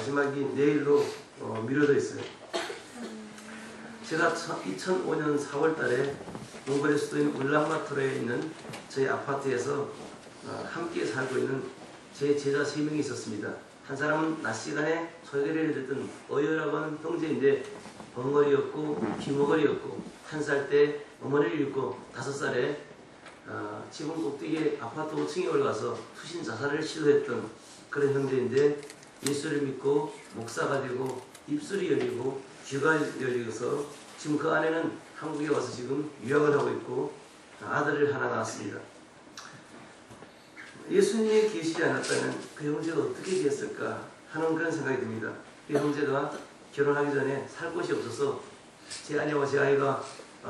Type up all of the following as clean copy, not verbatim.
마지막이 내일로 미뤄져 있어요. 제가 2005년 4월 달에 몽골의 수도인 울란바토르에 있는 저희 아파트에서 함께 살고 있는 제 제자 3명이 있었습니다. 한 사람은 낮 시간에 소개를 듣던 어여라고 하는 형제인데 벙어리였고 귀머거리였고 1살 때 어머니를 잃고 5살에 지붕 꼭대기에 아파트 5층에 올라가서 투신 자살을 시도했던 그런 형제인데 예수를 믿고 목사가 되고 입술이 열리고 귀가 열리고서 지금 그 아내는 한국에 와서 지금 유학을 하고 있고 아들을 하나 낳았습니다. 예수님이 계시지 않았다면 그 형제가 어떻게 됐을까 하는 그런 생각이 듭니다. 이 형제가 결혼하기 전에 살 곳이 없어서 제 아내와 제 아이가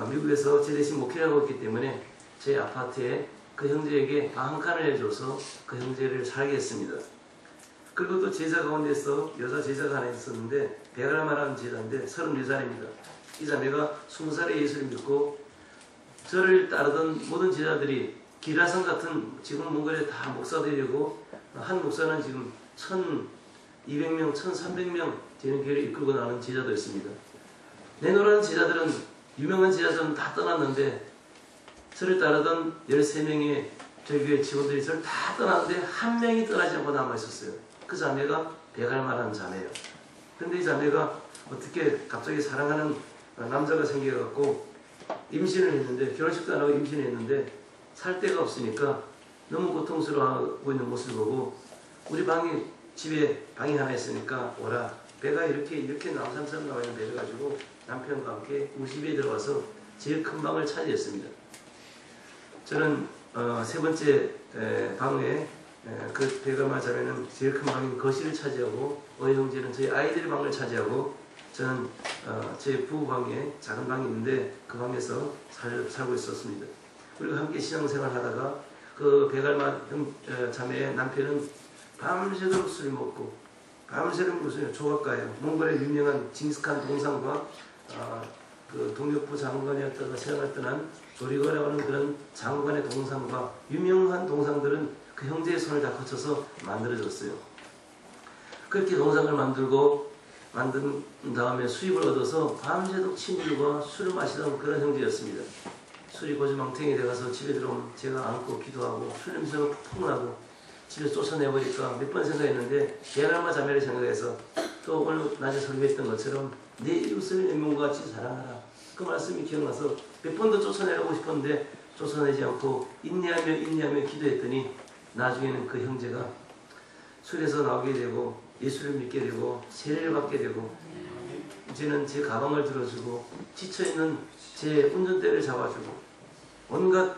미국에서 제 대신 목회를 하고 있기 때문에 제 아파트에 그 형제에게 방 한 칸을 내줘서 그 형제를 살게 했습니다. 그리고 또 제자 가운데서 여자 제자가 하나 있었는데 베갈마라는 제자인데 34살입니다. 이 자매가 20살에 예수를 믿고 저를 따르던 모든 제자들이 기라성 같은 지금 몽골에 다 목사들이고 한 목사는 지금 1200명, 1300명 되는 교회를 이끌고 나가는 제자도 있습니다. 내노라는 제자들은 유명한 제자들은 다 떠났는데 저를 따르던 13명의 저희 교회 직원들이 저를 다 떠났는데 한 명이 떠나지 않고 남아있었어요. 그 자매가 베갈마라는 자매예요. 근데 이 자매가 어떻게 갑자기 사랑하는 남자가 생겨갖고 임신을 했는데 결혼식도 안 하고 임신을 했는데 살 데가 없으니까 너무 고통스러워하고 있는 모습을 보고 우리 집에 방이 하나 있으니까 오라. 배가 이렇게 남산처럼 나와 있는 배를 가지고 남편과 함께 우리 집에 들어와서 제일 큰 방을 차지했습니다. 저는 세 번째 방에 그 베갈마 자매는 제일 큰 방인 거실을 차지하고 어이 형제는 저희 아이들의 방을 차지하고 저는 제 부부방에 작은 방이 있는데 그 방에서 살고 있었습니다. 우리가 함께 신앙생활 하다가 그 베갈마 자매의 남편은 밤새도록 술 먹고 밤새도록 무슨 조각가예요. 몽골의 유명한 징스칸 동상과 그 동역부 장관이었다가 세상을 떠난 도리거라고 하는 그런 장관의 동상과 유명한 동상들은 그 형제의 손을 다 거쳐서 만들어졌어요. 그렇게 동상을 만든 다음에 수입을 얻어서 밤새도록 친구들과 술을 마시던 그런 형제였습니다. 술이 고주망태이 돼가서 집에 들어오면 제가 안고 기도하고 술 냄새가 푹푹 나고 집에 쫓아내버릴까 몇 번 생각했는데 베갈마 자매를 생각해서 또 오늘 낮에 설교했던 것처럼 내 이웃을 내 몸과 같이 사랑하라. 그 말씀이 기억나서 몇 번 더 쫓아내려고 싶었는데 쫓아내지 않고 인내하며 기도했더니 나중에는 그 형제가 술에서 나오게 되고 예수를 믿게 되고 세례를 받게 되고 이제는 제 가방을 들어주고 지쳐있는 제 운전대를 잡아주고 온갖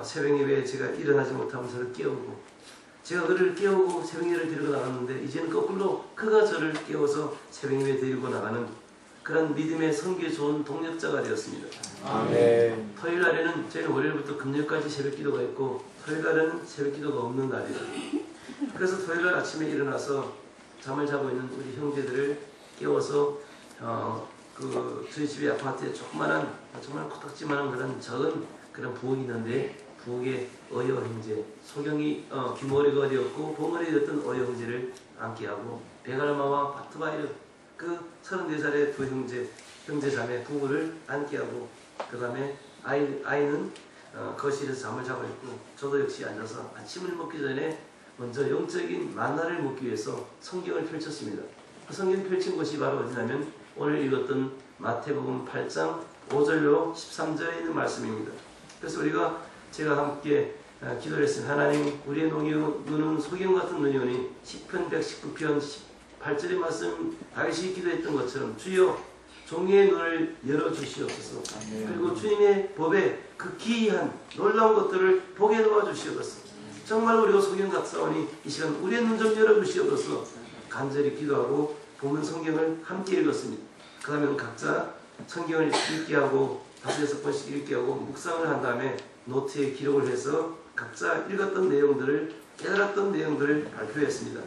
새벽 예배에 제가 일어나지 못하면 저를 깨우고 제가 그를 깨우고 새벽 예배를 데리고 나갔는데 이제는 거꾸로 그가 저를 깨워서 새벽 예배에 데리고 나가는 그런 믿음의 선교에 좋은 동력자가 되었습니다. 아멘. 토요일 날에는 저희는 월요일부터 금요일까지 새벽 기도가 있고 토요일 날에는 새벽 기도가 없는 날이에요. 그래서 토요일 날 아침에 일어나서 잠을 자고 있는 우리 형제들을 깨워서 저희 집의 아파트에 조그만한 정말 코딱지만한 그런 작은 그런 부엌이 있는데 부엌에 어여 형제, 소경이 귀머리가 되었고 봉어리 되었던 어여 형제를 함께하고 베갈마와 바트바이르 그 34살의 두 형제 자매 부부를 함께하고 그 다음에 아이는 거실에서 잠을 자고 있고 저도 역시 앉아서 아침을 먹기 전에 먼저 영적인 만나를 먹기 위해서 성경을 펼쳤습니다. 그 성경 펼친 곳이 바로 어디냐면 오늘 읽었던 마태복음 8장 5절로 13절에 있는 말씀입니다. 그래서 제가 함께 기도를 했습니다. 하나님, 우리의 눈은 소경 같은 눈이 오니 10편 119편 18절의 말씀 다윗이 기도했던 것처럼 주여 종의 눈을 열어주시옵소서. 그리고 주님의 법에 그 기이한 놀라운 것들을 보게 도와주시옵소서. 정말 우리가 소경 같사오니 이 시간 우리의 눈 좀 열어주시옵소서. 간절히 기도하고 보는 성경을 함께 읽었습니다. 그 다음에 각자 성경을 읽게 하고 5-6번씩 읽게 하고 묵상을 한 다음에 노트에 기록을 해서 각자 읽었던 내용들을 깨달았던 내용들을 발표했습니다.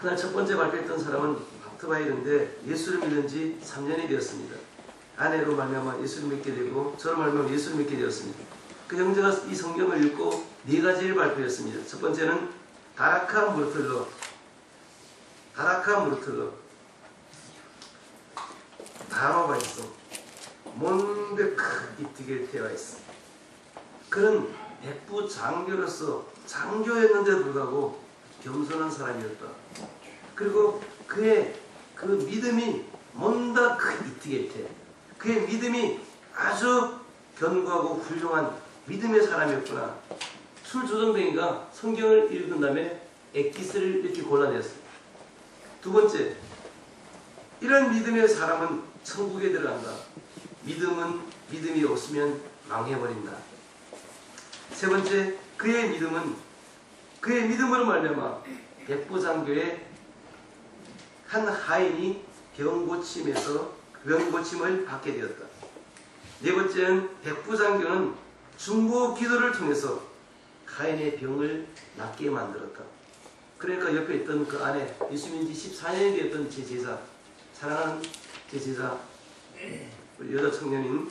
그날 첫 번째 발표했던 사람은 바트바이르인데 예수를 믿은 지 3년이 되었습니다. 아내로 말미암아 예수를 믿게 되고 저로 말미암아 예수를 믿게 되었습니다. 그 형제가 이 성경을 읽고 4가지를 발표했습니다. 첫 번째는 다라카 아카무르트가 단어가 있어. 몬데크 이티게테가 있어. 그는 백부 장교로서 장교였는데도 불구하고 겸손한 사람이었다. 그리고 그의 그 믿음이 몬다크 이티게테, 그의 믿음이 아주 견고하고 훌륭한 믿음의 사람이었구나. 술조정뱅이가 성경을 읽은 다음에 엑기스를 이렇게 골라냈어요. 두 번째, 이런 믿음의 사람은 천국에 들어간다. 믿음은 믿음이 없으면 망해버린다. 세 번째, 그의 믿음으로 말미암아 백부장교의 한 하인이 병고침을 받게 되었다. 네 번째는 백부장교는 중보 기도를 통해서 하인의 병을 낫게 만들었다. 그러니까 옆에 있던 그 안에 예수 믿은 지 14년이 되었던 제 제자, 사랑하는 제 제자, 여자 청년인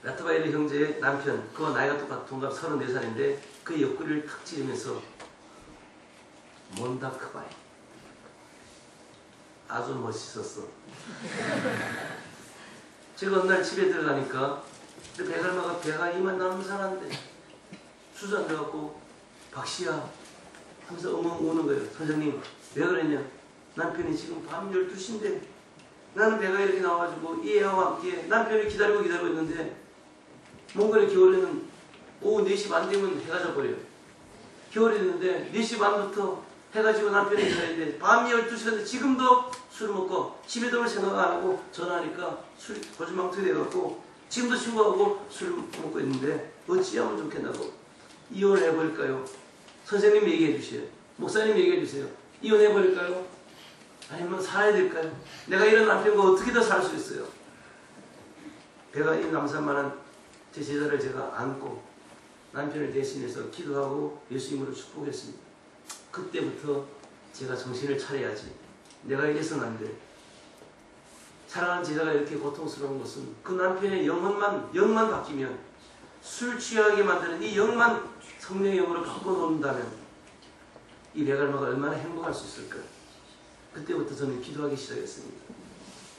라트바이르 형제의 남편, 그와 나이가 똑같은 동갑 34살인데 그 옆구리를 탁 찌르면서 몬다크바이, 아주 멋있었어. 제가 어느 날 집에 들어가니까 배갈마가 배가 이만큼 사는데 수저앉아갖고 박씨야 하면서 엉엉 우는 거예요. 선생님 왜 그랬냐? 남편이 지금 밤 12시인데 나는 배가 이렇게 나와가지고 이 애와 함께 남편을 기다리고 있는데 몽골의 겨울에는 오후 4시 반 되면 해가 져버려요. 겨울이 됐는데 4시 반부터 해가 지고 남편이 기다리는데 밤 12시인데 지금도 술을 먹고 집에 들어올 생각 안 하고 전화하니까 술 거짓망투이 돼갖고 지금도 친구하고 술을 먹고 있는데 어찌하면 좋겠나고. 이혼해버릴까요? 선생님 얘기해 주세요. 목사님 얘기해 주세요. 이혼해버릴까요? 아니면 살아야 될까요? 내가 이런 남편과 어떻게 더 살 수 있어요? 배가 이 남산만한 제 제자를 제가 안고 남편을 대신해서 기도하고 예수님으로 축복했습니다. 그때부터 제가 정신을 차려야지. 내가 이래서는 안 돼. 사랑하는 제자가 이렇게 고통스러운 것은 그 남편의 영만 바뀌면, 술 취하게 만드는 이 영만 성령의 영으로 바꿔놓는다면 이 배갈마가 얼마나 행복할 수 있을까. 그때부터 저는 기도하기 시작했습니다.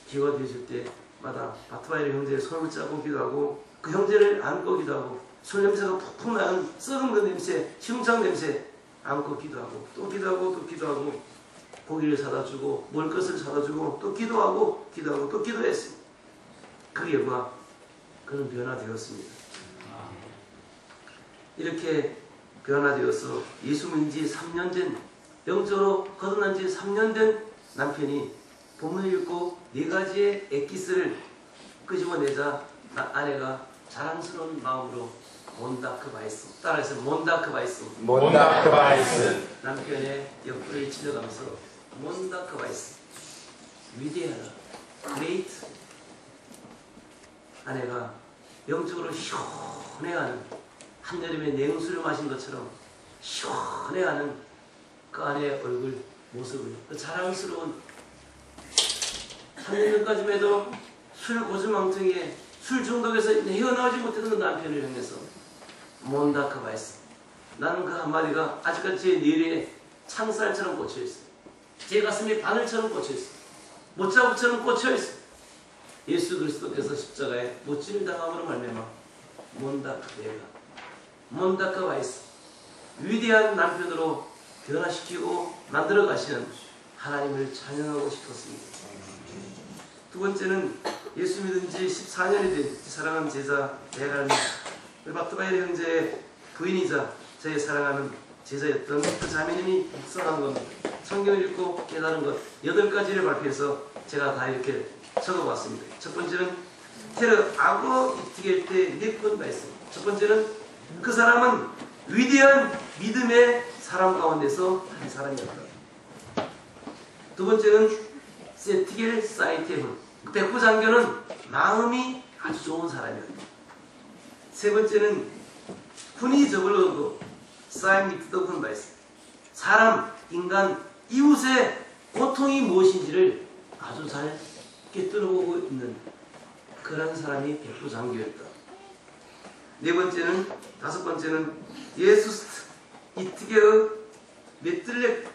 기회가 되실 때마다 바트바이르 형제의 손을 잡고 기도하고 그 형제를 안고 기도하고 술 냄새가 푹푹 나는 썩은 그 냄새, 흉장 냄새 안고 기도하고 또 기도하고 또 기도하고 고기를 사다 주고 먹을 것을 사다 주고 또 기도하고 또 기도했습니다. 그 결과 그는 변화되었습니다. 이렇게 변화되어서 예수 믿은 지 3년 된, 영적으로 거듭난 지 3년 된 남편이 본문을 읽고 4가지의 엑기스를 끄집어내자 아내가 자랑스러운 마음으로 몬다크바이스, 따라해서 몬다크바이스, 남편의 옆구리를 찔러가면서 몬다크바이스, 위대하다, 그레이트. 아내가 영적으로 시원해하는, 한여름에 냉수를 마신 것처럼 시원해하는 그 아내의 얼굴 모습을, 그 자랑스러운 3년 전까지만 해도 술 고주망청에 술 중독에서 헤어나오지 못했던 그 남편을 향해서 몬다크바이스, 나는 그 한마디가 아직까지 제 뇌리에 창살처럼 꽂혀있어. 제 가슴에 바늘처럼 꽂혀있어. 못자국처럼 꽂혀있어. 예수 그리스도께서 십자가에 못짐을 당함으로 말미암아 몬다크바이스, 위대한 남편으로 변화시키고 만들어 가시는 하나님을 찬양하고 싶었습니다. 두 번째는 예수 믿은 지 14년이 된 사랑하는 제자 배갈마, 바트바이르 형제의 부인이자 저의 사랑하는 제자였던 그 자매님이 묵상한 것, 성경을 읽고 깨달은 것 8가지를 발표해서 제가 다 이렇게 적어봤습니다. 첫 번째는 테르 아고 이티겔 때 네콘 말씀. 첫 번째는 그 사람은 위대한 믿음의 사람 가운데서 한 사람이었다. 두 번째는 세티겔 사이테훈, 백부장교는 마음이 아주 좋은 사람이었다. 세 번째는 훈이 저글로그 사임미트더군 말씀. 사람, 인간, 이웃의 고통이 무엇인지를 아주 잘 꿰뚫어보고 있는 그런 사람이 백부장교였다. 다섯 번째는 예수스트 이트게의 메틀렉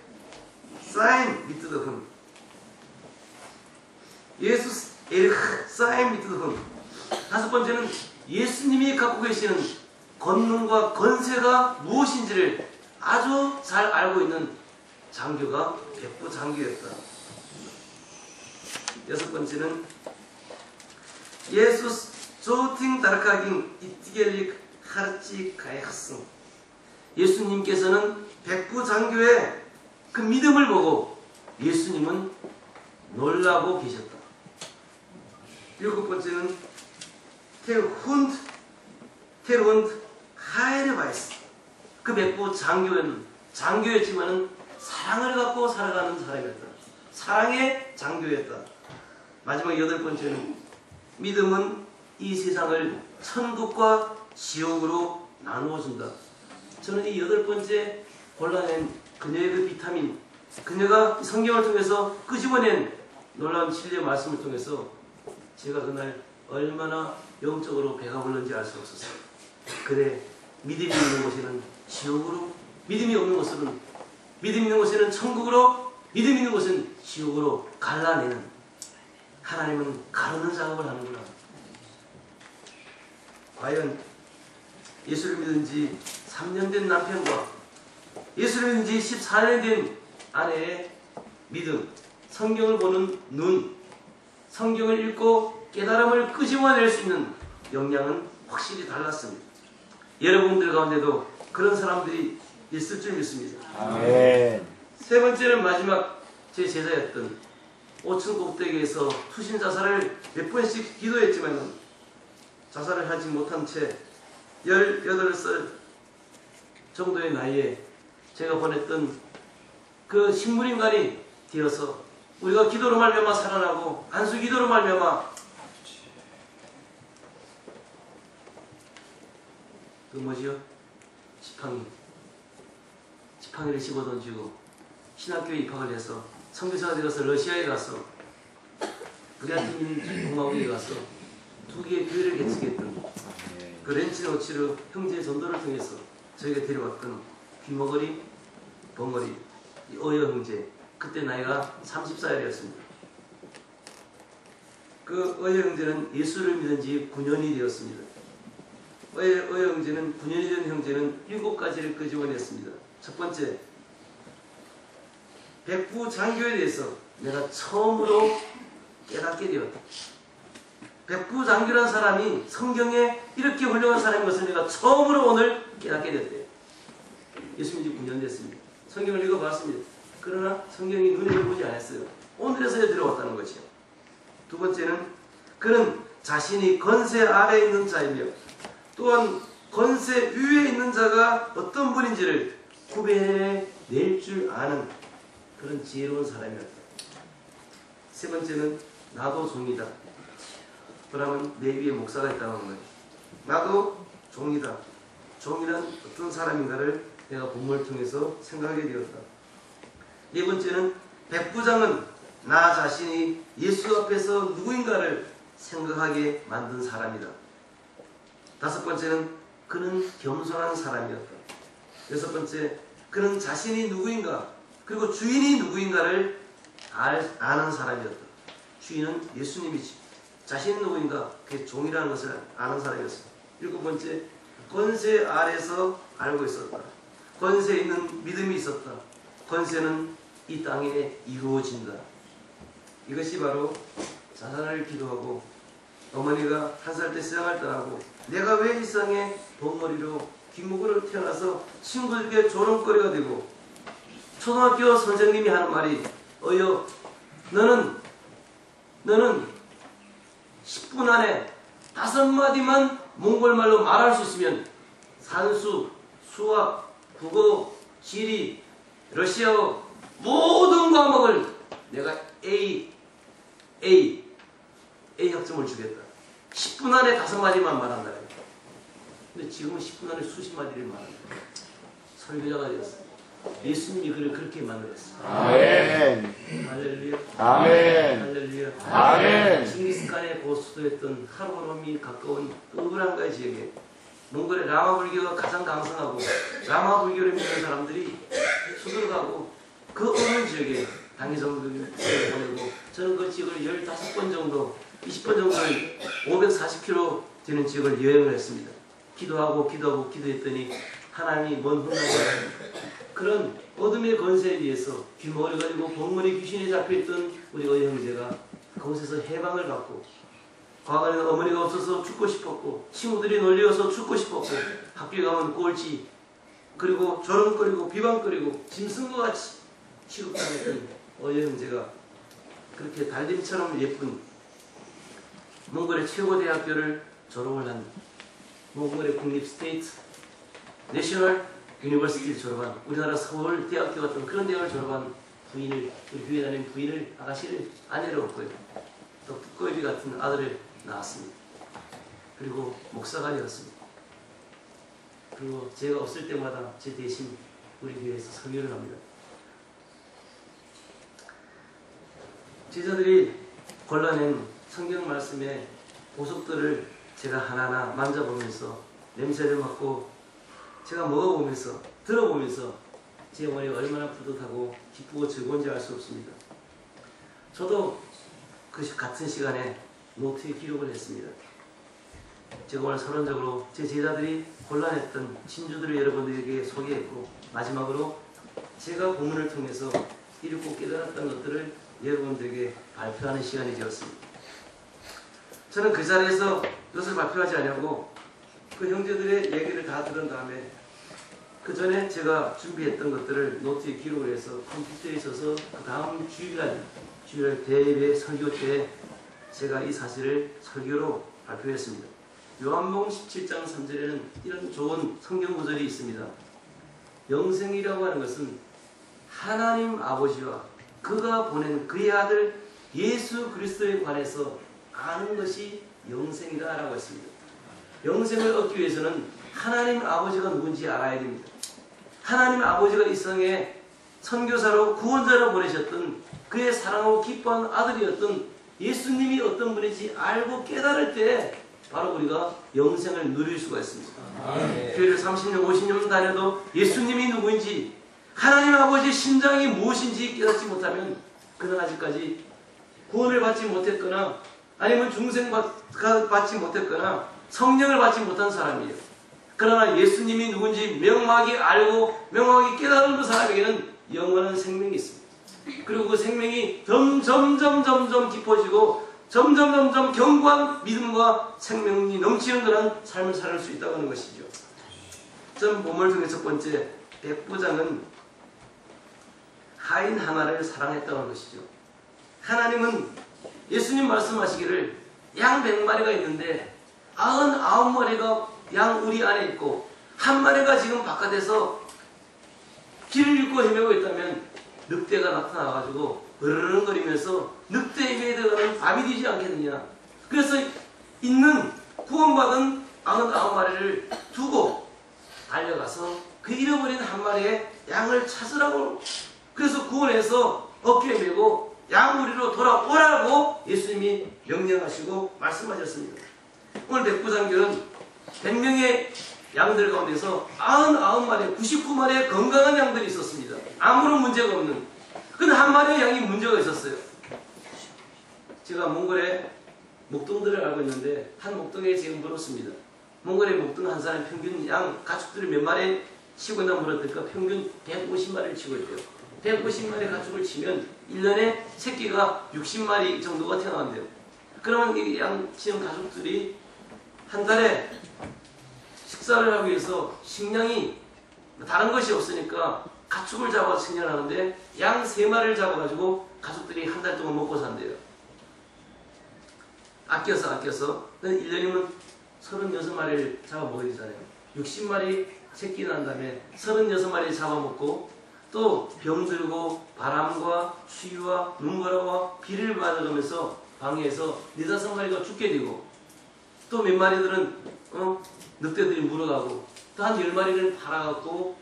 사인 미트드훈. 예수 에르 사인 미트드훈. 다섯 번째는 예수님이 갖고 계시는 권능과 권세가 무엇인지를 아주 잘 알고 있는 장교가 백부 장교였다. 여섯 번째는 예수스 조팅 다르카긴 이티겔릭 하르치 가야하승. 예수님께서는 백부 장교의 그 믿음을 보고 예수님은 놀라고 계셨다. 일곱 번째는 테르훈드 하에르바이스. 그 백부 장교였지만은 사랑을 갖고 살아가는 사람이었다. 사랑의 장교였다. 마지막 여덟 번째는 믿음은 이 세상을 천국과 지옥으로 나누어 준다. 저는 이 여덟 번째 골라낸 그녀의 그 비타민, 그녀가 성경을 통해서 끄집어낸 놀라운 진리의 말씀을 통해서 제가 그날 얼마나 영적으로 배가 불렀는지 알 수 없었어요. 그래, 믿음이 있는 곳에는 지옥으로, 믿음이 없는 곳은, 믿음 있는 곳에는 천국으로, 믿음 있는 곳은 지옥으로 갈라내는, 하나님은 가르는 작업을 하는구나. 과연 예수를 믿은 지 3년 된 남편과 예수를 믿은 지 14년 된 아내의 믿음, 성경을 보는 눈, 성경을 읽고 깨달음을 끄집어낼 수 있는 역량은 확실히 달랐습니다. 여러분들 가운데도 그런 사람들이 있을 줄 믿습니다. 아멘. 세 번째는 마지막 제 제자였던 5층 꼭대기에서 투신 자살을 몇 번씩 기도했지만 자살을 하지 못한 채 18살 정도의 나이에 제가 보냈던 그 식물인간이 되어서 우리가 기도로 말미암아 살아나고 안수 기도로 말미암아 그 뭐지요? 지팡이를 집어던지고 신학교에 입학을 해서 선교사가 되어서 러시아에 가서 브리아티민 공화국에 가서 2개의 교회를 개척했던 그 렌치노치르 형제의 전도를 통해서 저희가 데려왔던 귀머거리, 벙어리, 어여 형제, 그때 나이가 30살이었습니다. 그 어여 형제는 예수를 믿은 지 9년이 되었습니다. 어여 형제는 9년이 된 형제는 7가지를 끄집어냈습니다. 첫 번째, 백부 장교에 대해서 내가 처음으로 깨닫게 되었다. 백부 장교란 사람이 성경에 이렇게 훌륭한 사람인 것을 내가 처음으로 오늘 깨닫게 되었대요. 예수 믿은 지 9년 됐습니다. 성경을 읽어봤습니다. 그러나 성경이 눈에 들어오지 않았어요. 오늘에서야 들어왔다는 것이요. 두 번째는 그는 자신이 권세 아래에 있는 자이며 또한 권세 위에 있는 자가 어떤 분인지를 구별해낼 줄 아는 그런 지혜로운 사람이었다. 세 번째는 나도 종이다. 그러면 내 위에 목사가 있다는 거예요. 나도 종이다. 종이란 어떤 사람인가를 내가 본문을 통해서 생각하게 되었다. 네 번째는 백부장은 나 자신이 예수 앞에서 누구인가를 생각하게 만든 사람이다. 다섯 번째는 그는 겸손한 사람이었다. 여섯 번째, 그는 자신이 누구인가 그리고 주인이 누구인가를 아는 사람이었다. 주인은 예수님이지. 자신이 누구인가 그게 종이라는 것을 아는 사람이었습니다. 일곱 번째, 권세 아래서 알고 있었다. 권세 있는 믿음이 있었다. 권세는 이 땅에 이루어진다. 이것이 바로 자살을 기도하고 어머니가 1살 때 세상을 떠나고 내가 왜 이 세상에 벙어리로 귀목으로 태어나서 친구들에게 조롱거리가 되고 초등학교 선생님이 하는 말이 어여 너는 10분 안에 5마디만 몽골말로 말할 수 있으면 산수, 수학, 국어, 지리, 러시아어 모든 과목을 내가 A 학점을 주겠다. 10분 안에 5마디만 말한다. 근데 지금은 10분 안에 수십 마디를 말한다. 설교자가 되었어. 예수님이 그를 그렇게 만들었어. 아멘. 할렐루야. 아멘. 할렐루야. 아멘. 칭기스칸의 고수도였던 하르보롬이 가까운 우브란가의 지역에 몽골의 라마 불교가 가장 강성하고 라마 불교를 믿는 사람들이 수들가고 그 어느 지역에 당회장들을 보내고 저는 그 지역을 15번 정도 20번 정도를 540km 되는 지역을 여행을 했습니다. 기도하고 기도했더니 하나님이 먼 훗날 그런 어둠의 권세에 의해서 귀머리 가지고 복머리 귀신에 잡혀있던 우리 형제가 그곳에서 해방을 받고 과거에는 어머니가 없어서 죽고 싶었고 친구들이 놀려서 죽고 싶었고 학교에 가면 꼴찌 그리고 조롱거리고 비방거리고 짐승과 같이 취급당했던 형제가 그렇게 달님처럼 예쁜 몽골의 최고대학교를 졸업을 한 몽골의 국립 스테이트 내셔널 유니버시티를 졸업한 우리나라 서울대학교 같은 그런 대학을 졸업한 부인을 우리 교회 다니는 부인을 아가씨를 아내로 얻고요. 또 두꺼비 같은 아들을 낳았습니다. 그리고 목사가 되었습니다. 그리고 제가 없을 때마다 제 대신 우리 교회에서 설교를 합니다. 제자들이 골라낸 성경 말씀의 보석들을 제가 하나하나 만져보면서 냄새를 맡고 제가 먹어보면서 들어보면서 제 머리가 얼마나 뿌듯하고 기쁘고 즐거운지 알 수 없습니다. 저도 그 같은 시간에 노트에 기록을 했습니다. 제가 오늘 서론적으로 제 제자들이 곤란했던 진주들을 여러분들에게 소개했고 마지막으로 제가 본문을 통해서 읽고 깨달았던 것들을 여러분들에게 발표하는 시간이 되었습니다. 저는 그 자리에서 이것을 발표하지 않냐고 그 형제들의 얘기를 다 들은 다음에 그 전에 제가 준비했던 것들을 노트에 기록을 해서 컴퓨터에 있어서 그 다음 주일날 대예배 설교 때 제가 이 사실을 설교로 발표했습니다. 요한복음 17장 3절에는 이런 좋은 성경 구절이 있습니다. 영생이라고 하는 것은 하나님 아버지와 그가 보낸 그의 아들 예수 그리스도에 관해서 아는 것이 영생이다라고 했습니다. 영생을 얻기 위해서는 하나님 아버지가 누군지 알아야 됩니다. 하나님 아버지가 이 세상에 선교사로 구원자로 보내셨던 그의 사랑하고 기뻐하는 아들이었던 예수님이 어떤 분인지 알고 깨달을 때 바로 우리가 영생을 누릴 수가 있습니다. 교회를 30년 50년 다녀도 예수님이 누구인지 하나님 아버지의 심장이 무엇인지 깨닫지 못하면 그는 아직까지 구원을 받지 못했거나 아니면 중생 받지 못했거나 성령을 받지 못한 사람이에요. 그러나 예수님이 누군지 명확히 알고 명확히 깨달은 그 사람에게는 영원한 생명이 있습니다. 그리고 그 생명이 점점 깊어지고 점점 견고한 믿음과 생명이 넘치는 그런 삶을 살 수 있다고 하는 것이죠. 전 본문을 통해 첫 번째 백부장은 하인 하나를 사랑했다고 하는 것이죠. 하나님은 예수님 말씀하시기를 양 100마리가 있는데 99마리가 양 우리 안에 있고 한 마리가 지금 바깥에서 길을 잃고 헤매고 있다면 늑대가 나타나가지고 으르렁거리면서 늑대에 입에 들어가는 밥이 되지 않겠느냐. 그래서 있는 구원받은 99마리를 두고 달려가서 그 잃어버린 한 마리의 양을 찾으라고 그래서 구원해서 어깨에 메고 양무리로 돌아오라고 예수님이 명령하시고 말씀하셨습니다. 오늘 백부장교는 100명의 양들 가운데서 99마리, 99마리의 건강한 양들이 있었습니다. 아무런 문제가 없는. 근데 한 마리의 양이 문제가 있었어요. 제가 몽골의 목동들을 알고 있는데 한 목동에 지금 물었습니다. 몽골의 목동 한 사람이 평균 양 가축들을 몇 마리 치고 있나 물었더니까 평균 150마리를 치고 있대요. 150마리 가축을 치면 1년에 새끼가 60마리 정도가 태어난대요. 그러면 이 양 치는 가축들이 한 달에 식사를 하기 위해서 식량이 다른 것이 없으니까 가축을 잡아서 식량을 하는데 양 3마리를 잡아가지고 가축들이 한 달 동안 먹고 산대요. 아껴서 1년이면 36마리를 잡아먹어야 되잖아요. 60마리 새끼 난 다음에 36마리 잡아먹고 또 병들고 바람과 추위와 눈바람과 비를 맞아가면서 방해해서 4-5마리가 죽게 되고 또 몇 마리들은 늑대들이 물어가고 또 한 10마리는 팔아갖고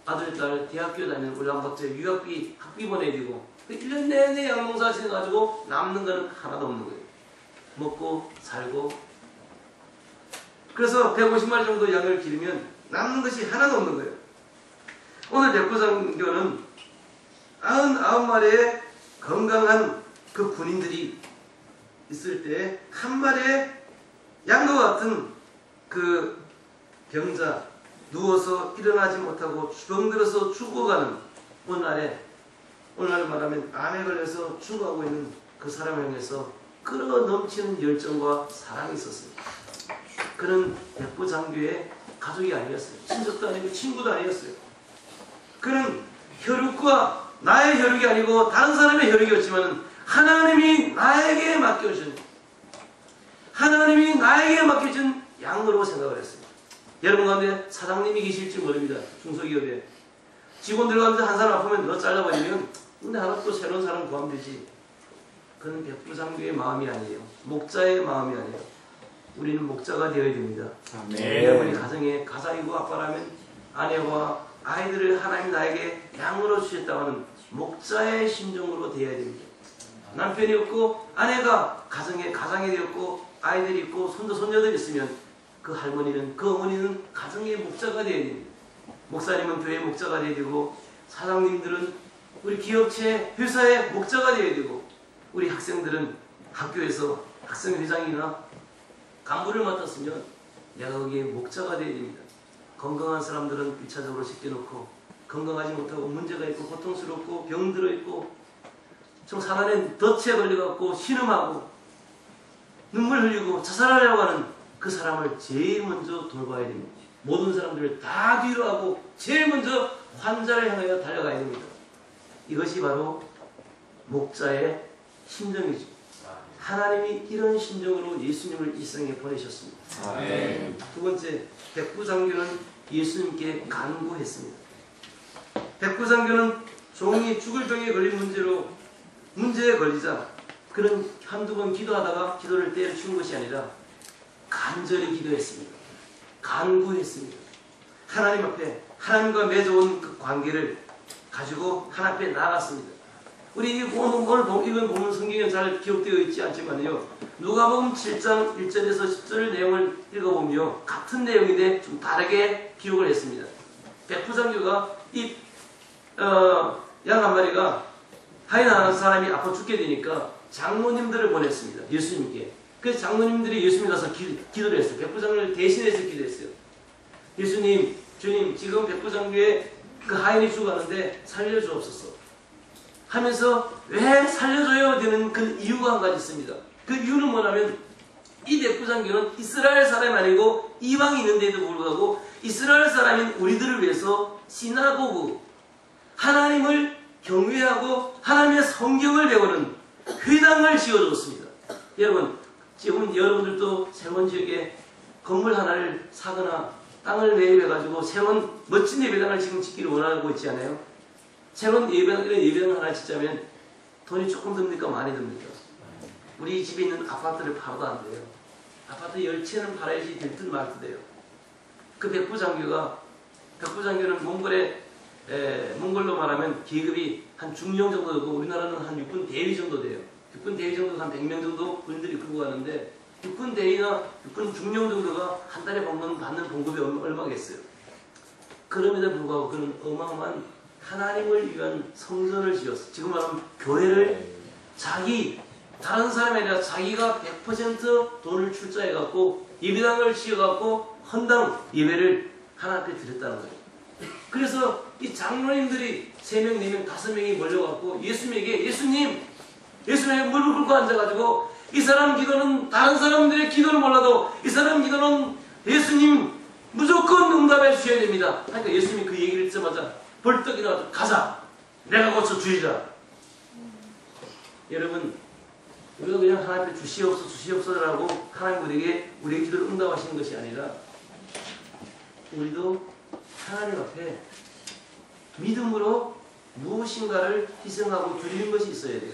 아들, 딸 대학교 다니는 울란바토르 유학비 학비 보내야 되고 1년 내내 양농사 지어가지고 남는 거는 하나도 없는 거예요. 먹고 살고 그래서 150마리 정도 양을 기르면 남는 것이 하나도 없는 거예요. 오늘 백부장교는 99마리의 건강한 그 군인들이 있을 때 한 마리의 양과 같은 그 병자, 누워서 일어나지 못하고 병들어서 죽어가는 오늘날 말하면 암에 걸려서 죽어가고 있는 그 사람을 향해서 끌어넘치는 열정과 사랑이 있었습니다. 그는 백부 장교의 가족이 아니었어요. 친척도 아니고 친구도 아니었어요. 그는 혈육과 나의 혈육이 아니고 다른 사람의 혈육이었지만 하나님이 나에게 맡겨준 양으로 생각을 했습니다. 여러분 가운데 사장님이 계실지 모릅니다. 중소기업에 직원들 가운데 한 사람 아프면 너 잘라버리면 근데 하나 또 새로운 사람 구하면 되지. 그는 백부장교의 마음이 아니에요. 목자의 마음이 아니에요. 우리는 목자가 되어야 됩니다. 여러분이 가정에 가장이고 아빠라면 아내와 아이들을 하나님 나에게 양으로 주셨다고 하는 목자의 심정으로 되어야 됩니다. 남편이 없고 아내가 가정에 가장이 되었고 아이들이 있고 손자 손녀들이 있으면 그 할머니는 그 어머니는 가정의 목자가 되어야 됩니다. 목사님은 교회 목자가 되어야 되고 사장님들은 우리 기업체 회사의 목자가 되어야 되고 우리 학생들은 학교에서 학생회장이나 간부를 맡았으면 내가 거기에 목자가 되어야 됩니다. 건강한 사람들은 1차적으로 제껴놓고 건강하지 못하고 문제가 있고 고통스럽고 병들어 있고 좀 사단에 덫에 걸려갖고 신음하고 눈물 흘리고 자살하려고 하는 그 사람을 제일 먼저 돌봐야 됩니다. 모든 사람들을 다 뒤로 하고 제일 먼저 환자를 향하여 달려가야 됩니다. 이것이 바로 목자의 심정이죠. 하나님이 이런 심정으로 예수님을 이 세상에 보내셨습니다. 두 번째, 백부장교는 예수님께 간구했습니다. 백부장교는 종이 죽을 병에 걸린 문제에 걸리자 그는 한두 번 기도하다가 기도를 때려치운 것이 아니라 간절히 기도했습니다. 간구했습니다. 하나님 앞에 하나님과 맺어온 그 관계를 가지고 하나님 앞에 나아갔습니다. 우리 오늘 이건 보면 성경에 잘 기록되어 있지 않지만요. 누가복음 7장 1절에서 10절 내용을 읽어보면 같은 내용인데 좀 다르게 기록을 했습니다. 백부장교가 양 한 마리가 하인하는 사람이 아파 죽게 되니까 장로님들을 보냈습니다. 예수님께. 그래서 장로님들이 예수님 가서 기도를 했어요. 백부장교를 대신해서 기도했어요. 예수님, 주님, 지금 백부장교의 그 하인이 죽었는데 살려주옵소서 하면서 왜 살려줘야 되는 그 이유가 한 가지 있습니다. 그 이유는 뭐냐면 이 백부장교는 이스라엘 사람이 아니고 이방이 있는데도 불구하고 이스라엘 사람인 우리들을 위해서 시나고그, 하나님을 경외하고 하나님의 성경을 배우는 회당을 지어줬습니다. 여러분, 지금 여러분들도 새로운 지역에 건물 하나를 사거나 땅을 매입해가지고 새로운 멋진 예배당을 지금 짓기를 원하고 있지 않아요? 새로운 이런 예배당 하나 짓자면 돈이 조금 듭니까? 많이 듭니까? 우리 집에 있는 아파트를 팔아도 안 돼요. 아파트 10채는 팔아야지 될 듯 말 듯 해요. 그 백부장교는 몽골로 말하면 계급이 한 중령 정도 되고 우리나라는 한 육군 대위 정도 돼요. 육군 대위 정도 한 100명 정도 군인들이 끌고 가는데 육군 대위나 육군 중령 정도가 한 달에 받는 봉급이 얼마겠어요. 그럼에도 불구하고 그는 어마어마한 하나님을 위한 성전을 지었어요. 지금 말하면 교회를 다른 사람이 아니라 자기가 100% 돈을 출자해갖고 예배당을 지어갖고 헌당 예배를 하나님 앞에 드렸다는 거예요. 그래서 이 장로님들이 3명, 4명, 5명이 몰려갖고 예수님에게 무릎을 꿇고 앉아가지고 이 사람 기도는 다른 사람들의 기도를 몰라도 이 사람 기도는 예수님 무조건 응답해 주셔야 됩니다. 그러니까 예수님이 그 얘기를 듣자마자 벌떡 일어나서 가자. 내가 고쳐주리라. 여러분, 우리가 그냥 하나님 앞에 주시옵소서라고 하나님 우리의 기도를 응답하시는 것이 아니라 우리도 하나님 앞에 믿음으로 무엇인가를 희생하고 드리는 것이 있어야 돼요.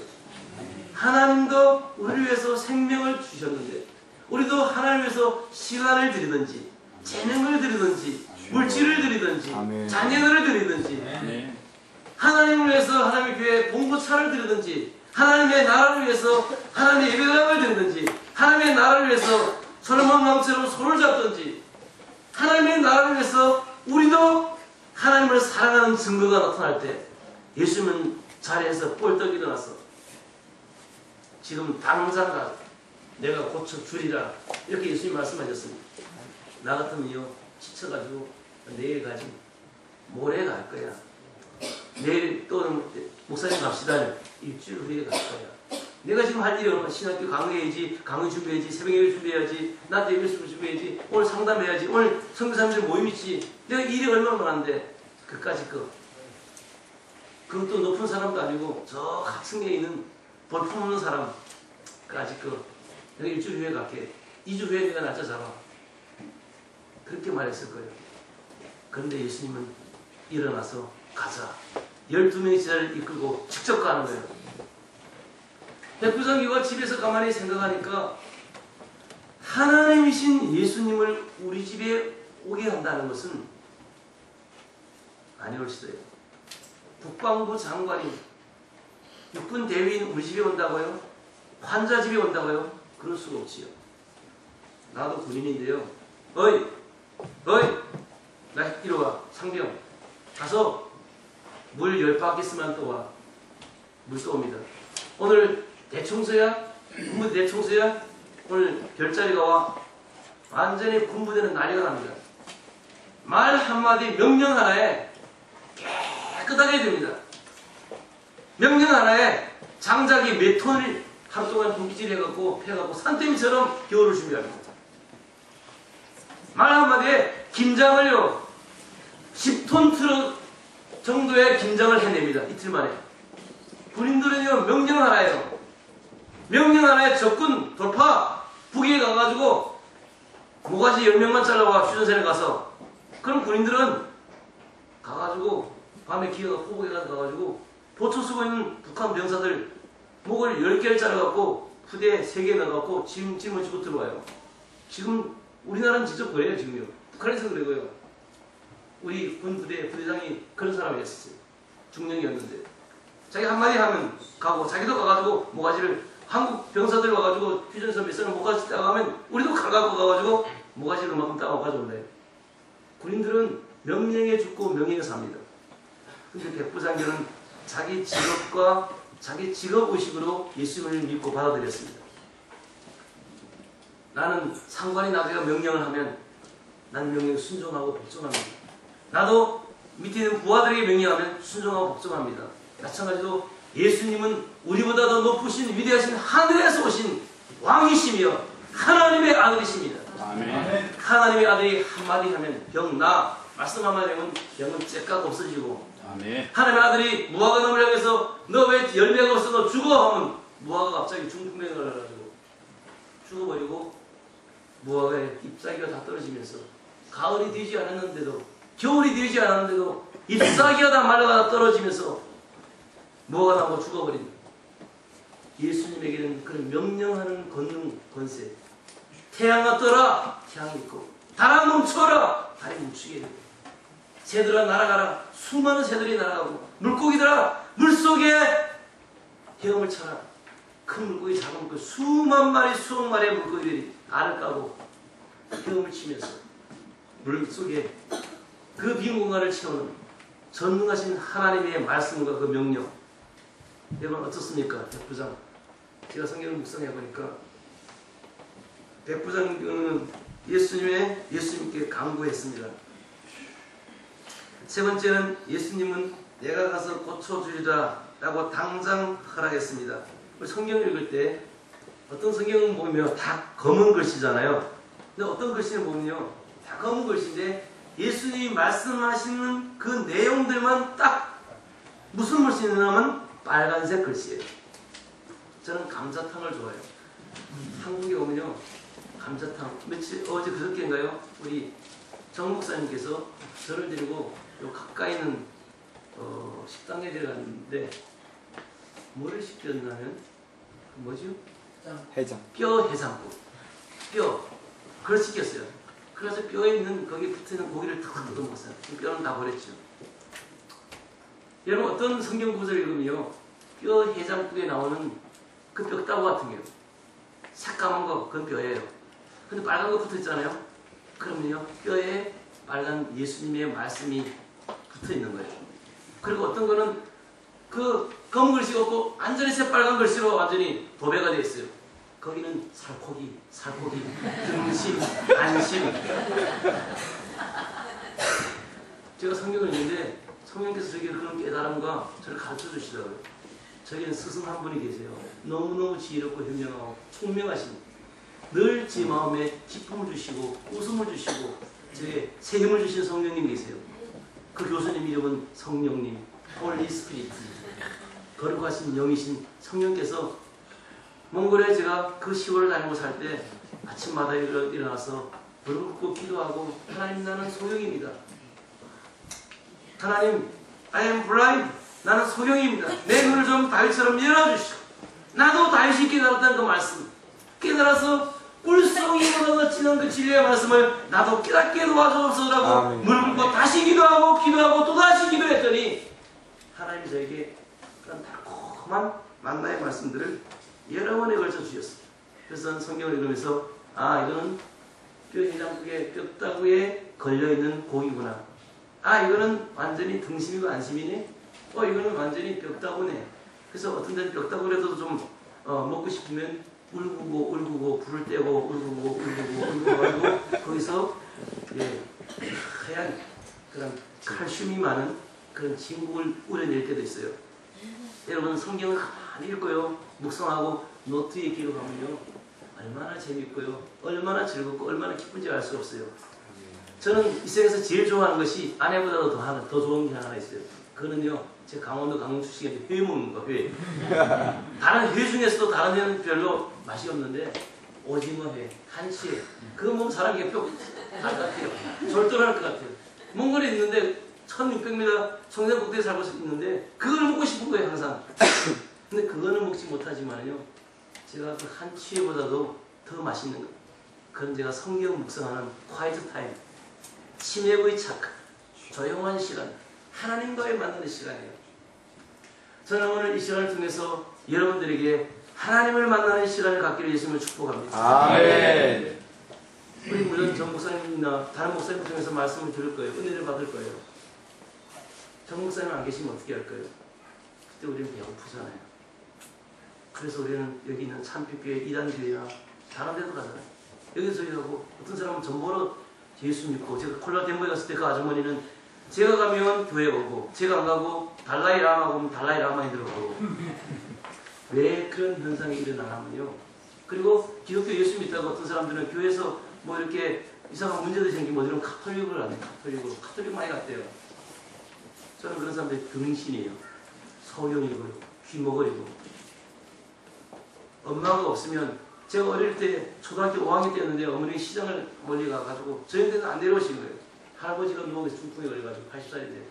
하나님도 우리를 위해서 생명을 주셨는데 우리도 하나님을 위해서 시간을 드리든지 재능을 드리든지 물질을 드리든지 자녀들을 드리든지 하나님을 위해서 하나님의 교회에 봉고차를 드리든지 하나님의 나라를 위해서 하나님의 예배당을 드리든지 하나님의 나라를 위해서 솔로몬 왕처럼 손을 잡든지 하나님의 나라를 위해서 우리도 하나님을 사랑하는 증거가 나타날 때 예수님은 자리에서 뻘떡 일어났어. 지금 당장 가. 내가 고쳐주리라. 이렇게 예수님 말씀하셨습니다. 나 같으면요, 지쳐가지고 내일 가지. 모레 갈 거야. 내일 또는 목사님 갑시다. 일주일 후에 갈 거야. 내가 지금 할 일이 얼마나 신학교 강의해야지, 강의 준비해야지, 새벽예배 준비해야지, 낮에 예배 준비해야지, 오늘 상담해야지, 오늘 선교사님들 모임 있지. 내가 일이 얼마나 많은데 그까짓 거. 그것도 높은 사람도 아니고 저 하층에 있는 볼품없는 사람까짓 거. 내가 일주일 후에 갈게. 2주 후에 내가 날짜 잡아. 그렇게 말했을 거예요. 그런데 예수님은 일어나서 가자. 12명의 제자를 이끌고 직접 가는 거예요. 백부장교가 집에서 가만히 생각하니까 하나님이신 예수님을 우리 집에 오게 한다는 것은 아니올 수도 있어요. 국방부 장관이 육군 대위인 우리 집에 온다고요? 환자 집에 온다고요? 그럴 수가 없지요. 나도 군인인데요. 어이! 나 이리 와. 상병. 가서 물 10바퀴스만 떠와. 물 떠옵니다. 오늘 대청소야? 군부대 대청소야? 오늘 별자리가 와. 완전히 군부대는 난리가 납니다. 말 한마디 명령 하나에 깨끗하게 됩니다. 명령 하나에 장작이 몇 톤을 하루 동안 도끼질 해갖고 패갖고 산더미처럼 겨울을 준비합니다. 말 한마디에 김장을요 10톤 트럭 정도의 김장을 해냅니다. 이틀 만에. 군인들은요 명령 하나예요. 명령 하나에 적군 돌파. 북에 가가지고 모가지 10명만 잘라와 휴전선에 가서. 그럼 군인들은 가가지고 밤에 기어가 포복에 가가지고 보초 쓰고 있는 북한 병사들 목을 10개를 잘라갖고 부대에 3개 넣어갖고 짐을 지고 들어와요. 지금 우리나라는 직접 그래요. 지금요. 북한에서 그래요. 우리 군 부대 부대장이 그런 사람이었어요. 중령이었는데 자기 한마디 하면 가고 자기도 가가지고 모가지를 한국 병사들 와가지고 휴전선 몇 선을 모가지 따가면 우리도 가갖고 가가지고 모가지를 만큼 따고 가져온대요. 군인들은 명령에 죽고 명령에 삽니다. 근데 백부장교는 자기 직업과 자기 직업의식으로 예수님을 믿고 받아들였습니다. 나는 상관이 나에게 명령을 하면 난 명령에 순종하고 복종합니다. 나도 밑에 있는 부하들에게 명령하면 순종하고 복종합니다. 마찬가지로 예수님은 우리보다 더 높으신 위대하신 하늘에서 오신 왕이시며 하나님의 아들이십니다. 아멘. 하나님의 아들이 한마디 하면 병 나. 말씀 한마디 하면 병은 째깍 없어지고. 아멘. 하나님의 아들이 무화과 나무를 향해서 너 왜 열매가 없어 너 죽어 하면 무화과가 갑자기 중풍병을 걸려가지고 죽어버리고 무화과의 잎사귀가 다 떨어지면서 가을이 되지 않았는데도 겨울이 되지 않았는데도 잎사귀가 다 말라가 떨어지면서 무화과 나무가 죽어버린다. 예수님에게는 그런 명령하는 권능 권세. 태양아 떠라 태양이 있고 달아 멈춰라 달이 멈추게 되고 새들아 날아가라 수많은 새들이 날아가고 물고기들아 물속에 헤엄을 쳐라. 큰 물고기 작은 물고기 수만 마리 수억 마리의 물고기들이 알을 까고 헤엄을 치면서 물속에 그 빈 공간을 채우는 전능하신 하나님의 말씀과 그 명령. 여러분 어떻습니까? 백부장 제가 성경을 묵상해보니까 백부장은 예수님께 강구했습니다. 세 번째는 예수님은 내가 가서 고쳐주리라 라고 당장 허락했습니다. 우리 성경을 읽을 때 어떤 성경을 보면 다 검은 글씨잖아요. 근데 어떤 글씨를 보면요 다 검은 글씨인데 예수님이 말씀하시는 그 내용들만 딱 무슨 글씨냐면 빨간색 글씨예요. 저는 감자탕을 좋아해요. 한국에 오면요 감자탕 어제 그저께인가요 우리 정 목사님께서 저를 데리고 요 가까이 있는 식당에 들어갔는데 뭐를 시켰냐면 뭐지요? 해장. 뼈 해장국. 뼈 그걸 시켰어요. 그래서 뼈에 있는 거기에 붙어있는 고기를 탁 뜯어먹었어요. 뼈는 다 버렸죠. 여러분 어떤 성경 구절을 읽으면요 뼈 해장국에 나오는 그 뼈다구 같은 게요 새까만 거 그건 뼈예요. 근데 빨간 거 붙어있잖아요. 그러면요 뼈에 빨간 예수님의 말씀이 붙어있는 거예요. 그리고 어떤 거는 그 검은 글씨가 없고 완전히 새빨간 글씨로 완전히 도배가 되어 있어요. 거기는 살코기, 등심, 안심. 제가 성경을 읽는데 성령께서 저에게 그런 깨달음과 저를 가르쳐 주시더라고요. 저에게는 스승 한 분이 계세요. 너무너무 지혜롭고 현명하고 총명하신, 늘 제 마음에 기쁨을 주시고 웃음을 주시고 저에게 새 힘을 주신 성령님 계세요. 그 교수님 이름은 성령님, 홀리 스피리트, 거룩하신 영이신 성령께서 몽골에 제가 그 10월을 다니고 살 때 아침마다 일어나서 무릎 꿇고 기도하고 하나님 나는 소용입니다. 하나님 I am blind. 나는 소용입니다. 내 눈을 좀 다윗처럼 열어주시오. 나도 다윗이 깨달았다는 그 말씀 깨달아서 꿀송이보다 진한 그 진리의 말씀을 나도 깨닫게 도와주옵소서라고 무릎 꿇고 다시 기도하고 또다시 기도했더니 하나님이 저에게 그런 달콤한 만나의 말씀들을 여러 번에 걸쳐 주셨습니다. 그래서 성경을 읽으면서 이거는 뼈해장국에 뼈다구에 걸려있는 고기구나. 이거는 완전히 등심이고 안심이네. 이거는 완전히 뼈다구네. 그래서 어떤 데는 뼈다구라도 좀 먹고 싶으면 울고 불을 떼고 울고 거기서 하얀 그런 칼슘이 많은 그런 진국을 우려낼 때도 있어요. 여러분 성경을 가만히 읽고요, 묵상하고 노트에 기록하면요 얼마나 재밌고요, 얼마나 즐겁고 얼마나 기쁜지 알 수 없어요. 저는 이 세상에서 제일 좋아하는 것이 아내보다도 더 좋은 게 하나 있어요. 그거는요, 제 강원도 강릉 출신인데 회 먹는 거, 회. 다른 회 중에서도 다른 회는 별로 맛이 없는데 오징어 회, 한치회, 그거 먹으면 사람이 뼈 날 것 같아요. 절도할 것 같아요. 몽골에 있는데 1600m 청산국대에 살고 있는데 그걸 먹고 싶은 거예요, 항상. 근데 그거는 먹지 못하지만요, 제가 그 한치회보다도 더 맛있는 거, 그건 제가 성경 묵상하는 quiet 타임, 치매의 착, 조용한 시간, 하나님과의 만나는 시간이에요. 저는 오늘 이 시간을 통해서 여러분들에게 하나님을 만나는 시간을 갖기를 예수님을 축복합니다. 아멘. 우리 물론 전 목사님이나 다른 목사님 중에서 말씀을 들을 거예요. 은혜를 받을 거예요. 전 목사님 안 계시면 어떻게 할까요? 그때 우리는 배고프잖아요. 그래서 우리는 여기 있는 참빛교회, 이단교회나 다른 데도 가잖아요. 여기서 저희하고 어떤 사람은 전보러 예수 믿고, 제가 콜라덴보에 갔을 때 그 아주머니는 제가 가면 교회 오고 제가 안 가고 달라이 라마가 오면 달라이 라마에 들어가고. 왜 그런 현상이 일어나냐면요, 그리고 기독교 예수 믿다가 어떤 사람들은 교회에서 뭐 이렇게 이상한 문제들이 생기면 어디로 카톨릭을 하네. 카톨릭 많이 갔대요. 저는 그런 사람들이 등신이에요. 소용이고 귀머거리고. 엄마가 없으면, 제가 어릴 때 초등학교 5학년 때였는데 어머니 시장을 멀리 가가지고 저희한테는 안 내려오신 거예요. 할아버지가 누워서 중풍에 걸려가지고 80살인데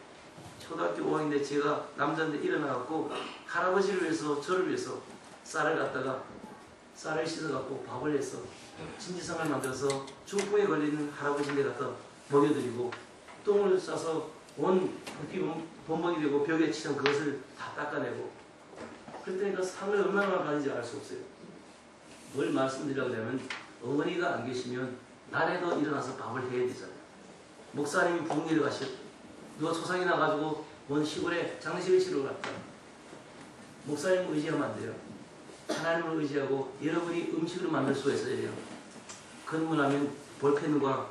초등학교 5학년인데 제가 남자인데 일어나갖고 할아버지를 위해서, 저를 위해서 쌀을 갖다가 쌀을 씻어갖고 밥을 해서 진지상을 만들어서 중풍에 걸리는 할아버지인데 갖다 먹여드리고, 똥을 싸서 온 범벅이 되고 벽에 치던 그것을 다 닦아내고, 그랬더니 상을 얼마나 받는지 알 수 없어요. 뭘 말씀드리려고 하면, 어머니가 안 계시면 날에도 일어나서 밥을 해야 되잖아요. 목사님이 부흥회를 가셨고 누가 초상이 나가지고 먼 시골에 장례식을 치러 갔다. 목사님을 의지하면 안 돼요. 하나님을 의지하고 여러분이 음식을 만들 수가 있어야 돼요. 근무하면 볼펜과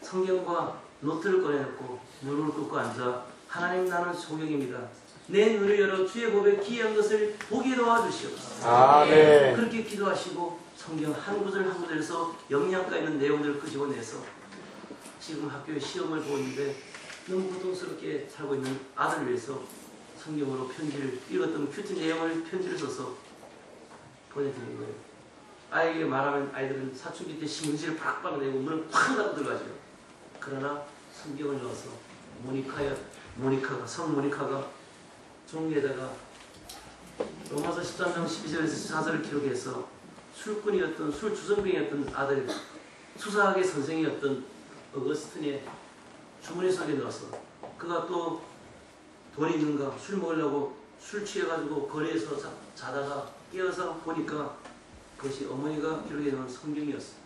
성경과 노트를 꺼내놓고 무릎을 꿇고 앉아 하나님 나는 소경입니다. 내 눈을 열어 주의 법에 기이한 것을 보게 도와주시옵소서. 아멘. 그렇게 기도하시고 성경 한 구절 한 구절에서 영양가 있는 내용들을 끄집어내서 지금 학교에 시험을 보는데 너무 고통스럽게 살고 있는 아들을 위해서 성경으로 편지를, 읽었던 큐티 내용을 편지를 써서 보내드린 거예요. 아이에게 말하면 아이들은 사춘기 때 신문지를 팍팍 내고 문을 팍 닫고 들어가죠. 그러나 성경을 넣어서 모니카가 종이에다가 로마서 13장 12절에서 사설을 기록해서 술꾼이었던, 술주정뱅이였던 아들, 수사학의 선생이었던 어거스틴의 주머니 속에 넣어서, 그가 또 돈이 있는가 술 먹으려고 술 취해가지고 거리에서 자다가 깨어서 보니까 그것이 어머니가 기록해 놓은 성경이었어요.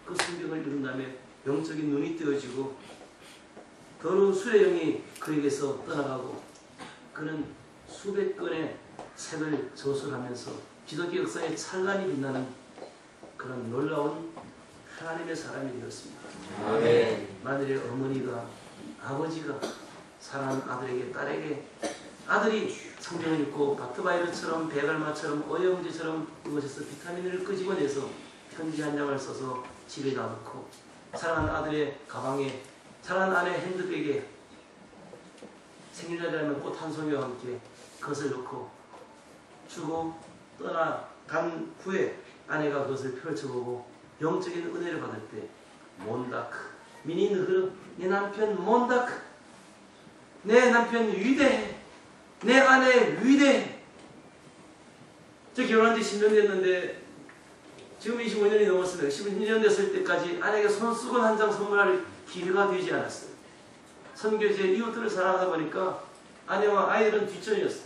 그 성경을 읽은 다음에 영적인 눈이 뜨어지고 더러운 술의 영이 그에게서 떠나가고, 그는 수백 건의 색을 조술하면서 기독교 역사에 찬란히 빛나는 그런 놀라운 하나님의 사람이 되었습니다. 아멘. 만일에 어머니가 아버지가 사랑하는 아들에게 딸에게 아들이 성경을 읽고 바트바이르처럼 배갈마처럼 어영제처럼 그것에서 비타민을 끄집어내서 편지 한 장을 써서 집에다 넣고 사랑하는 아들의 가방에 사랑하는 아내의 핸드백에 생일날이라면 꽃 한 송이와 함께 그것을 넣고 주고 떠나간 후에 아내가 그것을 펼쳐보고 영적인 은혜를 받을 때 몬다크 미니느흐르 내 남편 몬다크 내 남편 위대해 내 아내 위대해. 저 결혼한 지 10년 됐는데 지금 25년이 넘었습니다. 12년 됐을 때까지 아내에게 손수건 한 장 선물할 기회가 되지 않았어요. 선교지에 이웃들을 사랑하다 보니까 아내와 아이들은 뒷전이었어요.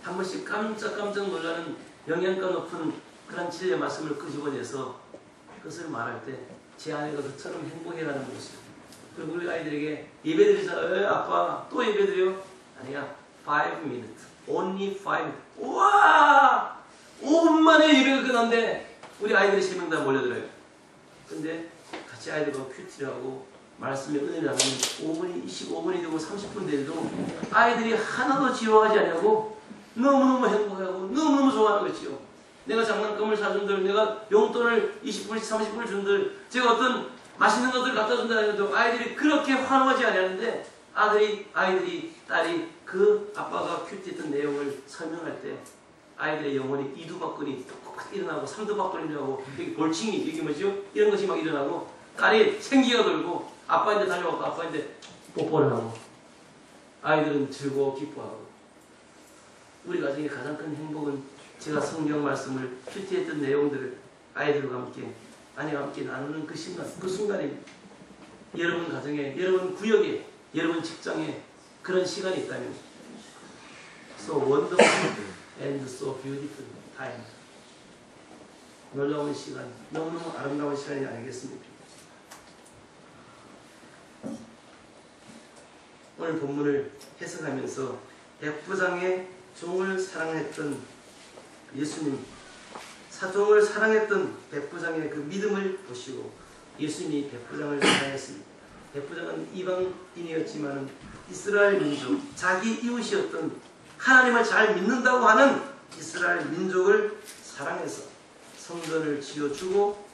한 번씩 깜짝깜짝 놀라는 영양가 높은 그런 진리의 말씀을 끄집어내서 그것을 말할 때 제 아내가 그처럼 행복해가는 모습. 그리고 우리 아이들에게 예배드리잖아요. 아빠 또 예배드려? 아니야. 5 minutes. Only 5 minutes. 우와! 5분 만에 예배가 끝났는데 우리 아이들이 3명 다 몰려들어요. 근데 같이 아이들과 큐티를 하고 말씀에 은혜를 나누면 5분이 25분이 되고 30분 되도 아이들이 하나도 지루하지 않냐고 너무너무 행복하고 너무너무 좋아하는 거지요. 내가 장난감을 사준들, 내가 용돈을 20불, 30불 준들, 제가 어떤 맛있는 것들 갖다 준다 해도 아이들이 그렇게 환호하지 않았는데 아이들이, 딸이 그 아빠가 큐티했던 내용을 설명할 때 아이들의 영혼이 이두박근이 꼭 일어나고 삼두박근이 일어나고 여기 볼칭이 여기 뭐죠? 이런 것이 막 일어나고 딸이 생기가 돌고 아빠한테 달려가고 아빠한테 뽀뽀를 하고 아이들은 즐거워 기뻐하고 우리 가정의 가장 큰 행복은 제가 성경 말씀을 큐티했던 내용들을 아이들과 함께 아내와 함께 나누는 그 순간입니다. 여러분 가정에, 여러분 구역에, 여러분 직장에 그런 시간이 있다면 So wonderful and so beautiful time. 놀라운 시간, 너무너무 아름다운 시간이 아니겠습니까? 오늘 본문을 해석하면서 백부장의 종을 사랑했던 예수님, 사종을 사랑했던 백부장의 그 믿음을 보시고 예수님이 백부장을 사랑했습니다. 백부장은 이방인이었지만 이스라엘 민족, 자기 이웃이었던 하나님을 잘 믿는다고 하는 이스라엘 민족을 사랑해서 성전을 지어주고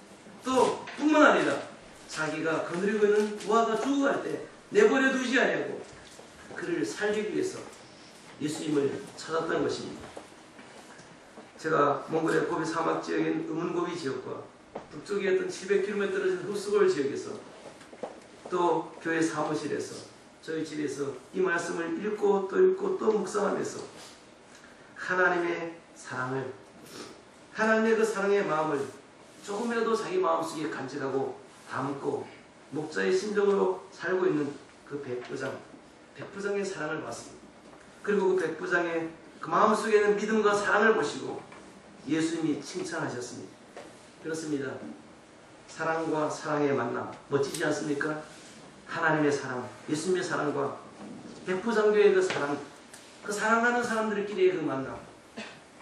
또 뿐만 아니라 자기가 거느리고 있는 부하가 죽어갈 때 내버려 두지 아니하고 그를 살리기 위해서 예수님을 찾았던 것입니다. 제가 몽골의 고비 사막 지역인 음은고비 지역과 북쪽에 어떤 700km 떨어진 흡수골 지역에서 또 교회 사무실에서 저희 집에서 이 말씀을 읽고 또 묵상하면서 하나님의 사랑을 하나님의 그 사랑의 마음을 조금이라도 자기 마음속에 간직하고 담고 목자의 심정으로 살고 있는 그 백부장의 사랑을 봤습니다. 그리고 그 백부장의 그 마음속에 있는 믿음과 사랑을 보시고 예수님이 칭찬하셨습니다. 그렇습니다. 사랑과 사랑의 만남 멋지지 않습니까? 하나님의 사랑, 예수님의 사랑과 백부장교의 그 사랑, 그 사랑하는 사람들끼리의 그 만남,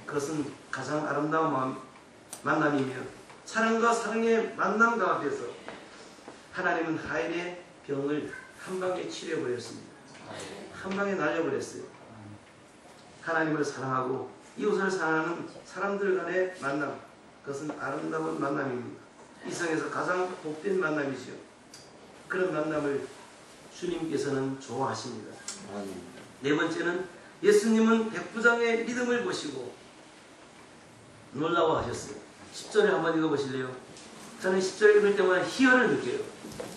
그것은 가장 아름다운 만남이며 사랑과 사랑의 만남 가운데서 하나님은 하인의 병을 한 방에 치료해버렸습니다. 한 방에 날려버렸어요. 하나님을 사랑하고 이웃을 사랑하는 사람들 간의 만남, 그것은 아름다운 만남입니다. 이 세상에서 가장 복된 만남이죠. 그런 만남을 주님께서는 좋아하십니다. 네 번째는 예수님은 백부장의 믿음을 보시고 놀라워하셨어요. 10절에 한번 읽어보실래요? 저는 10절 읽을 때마다 희열을 느껴요.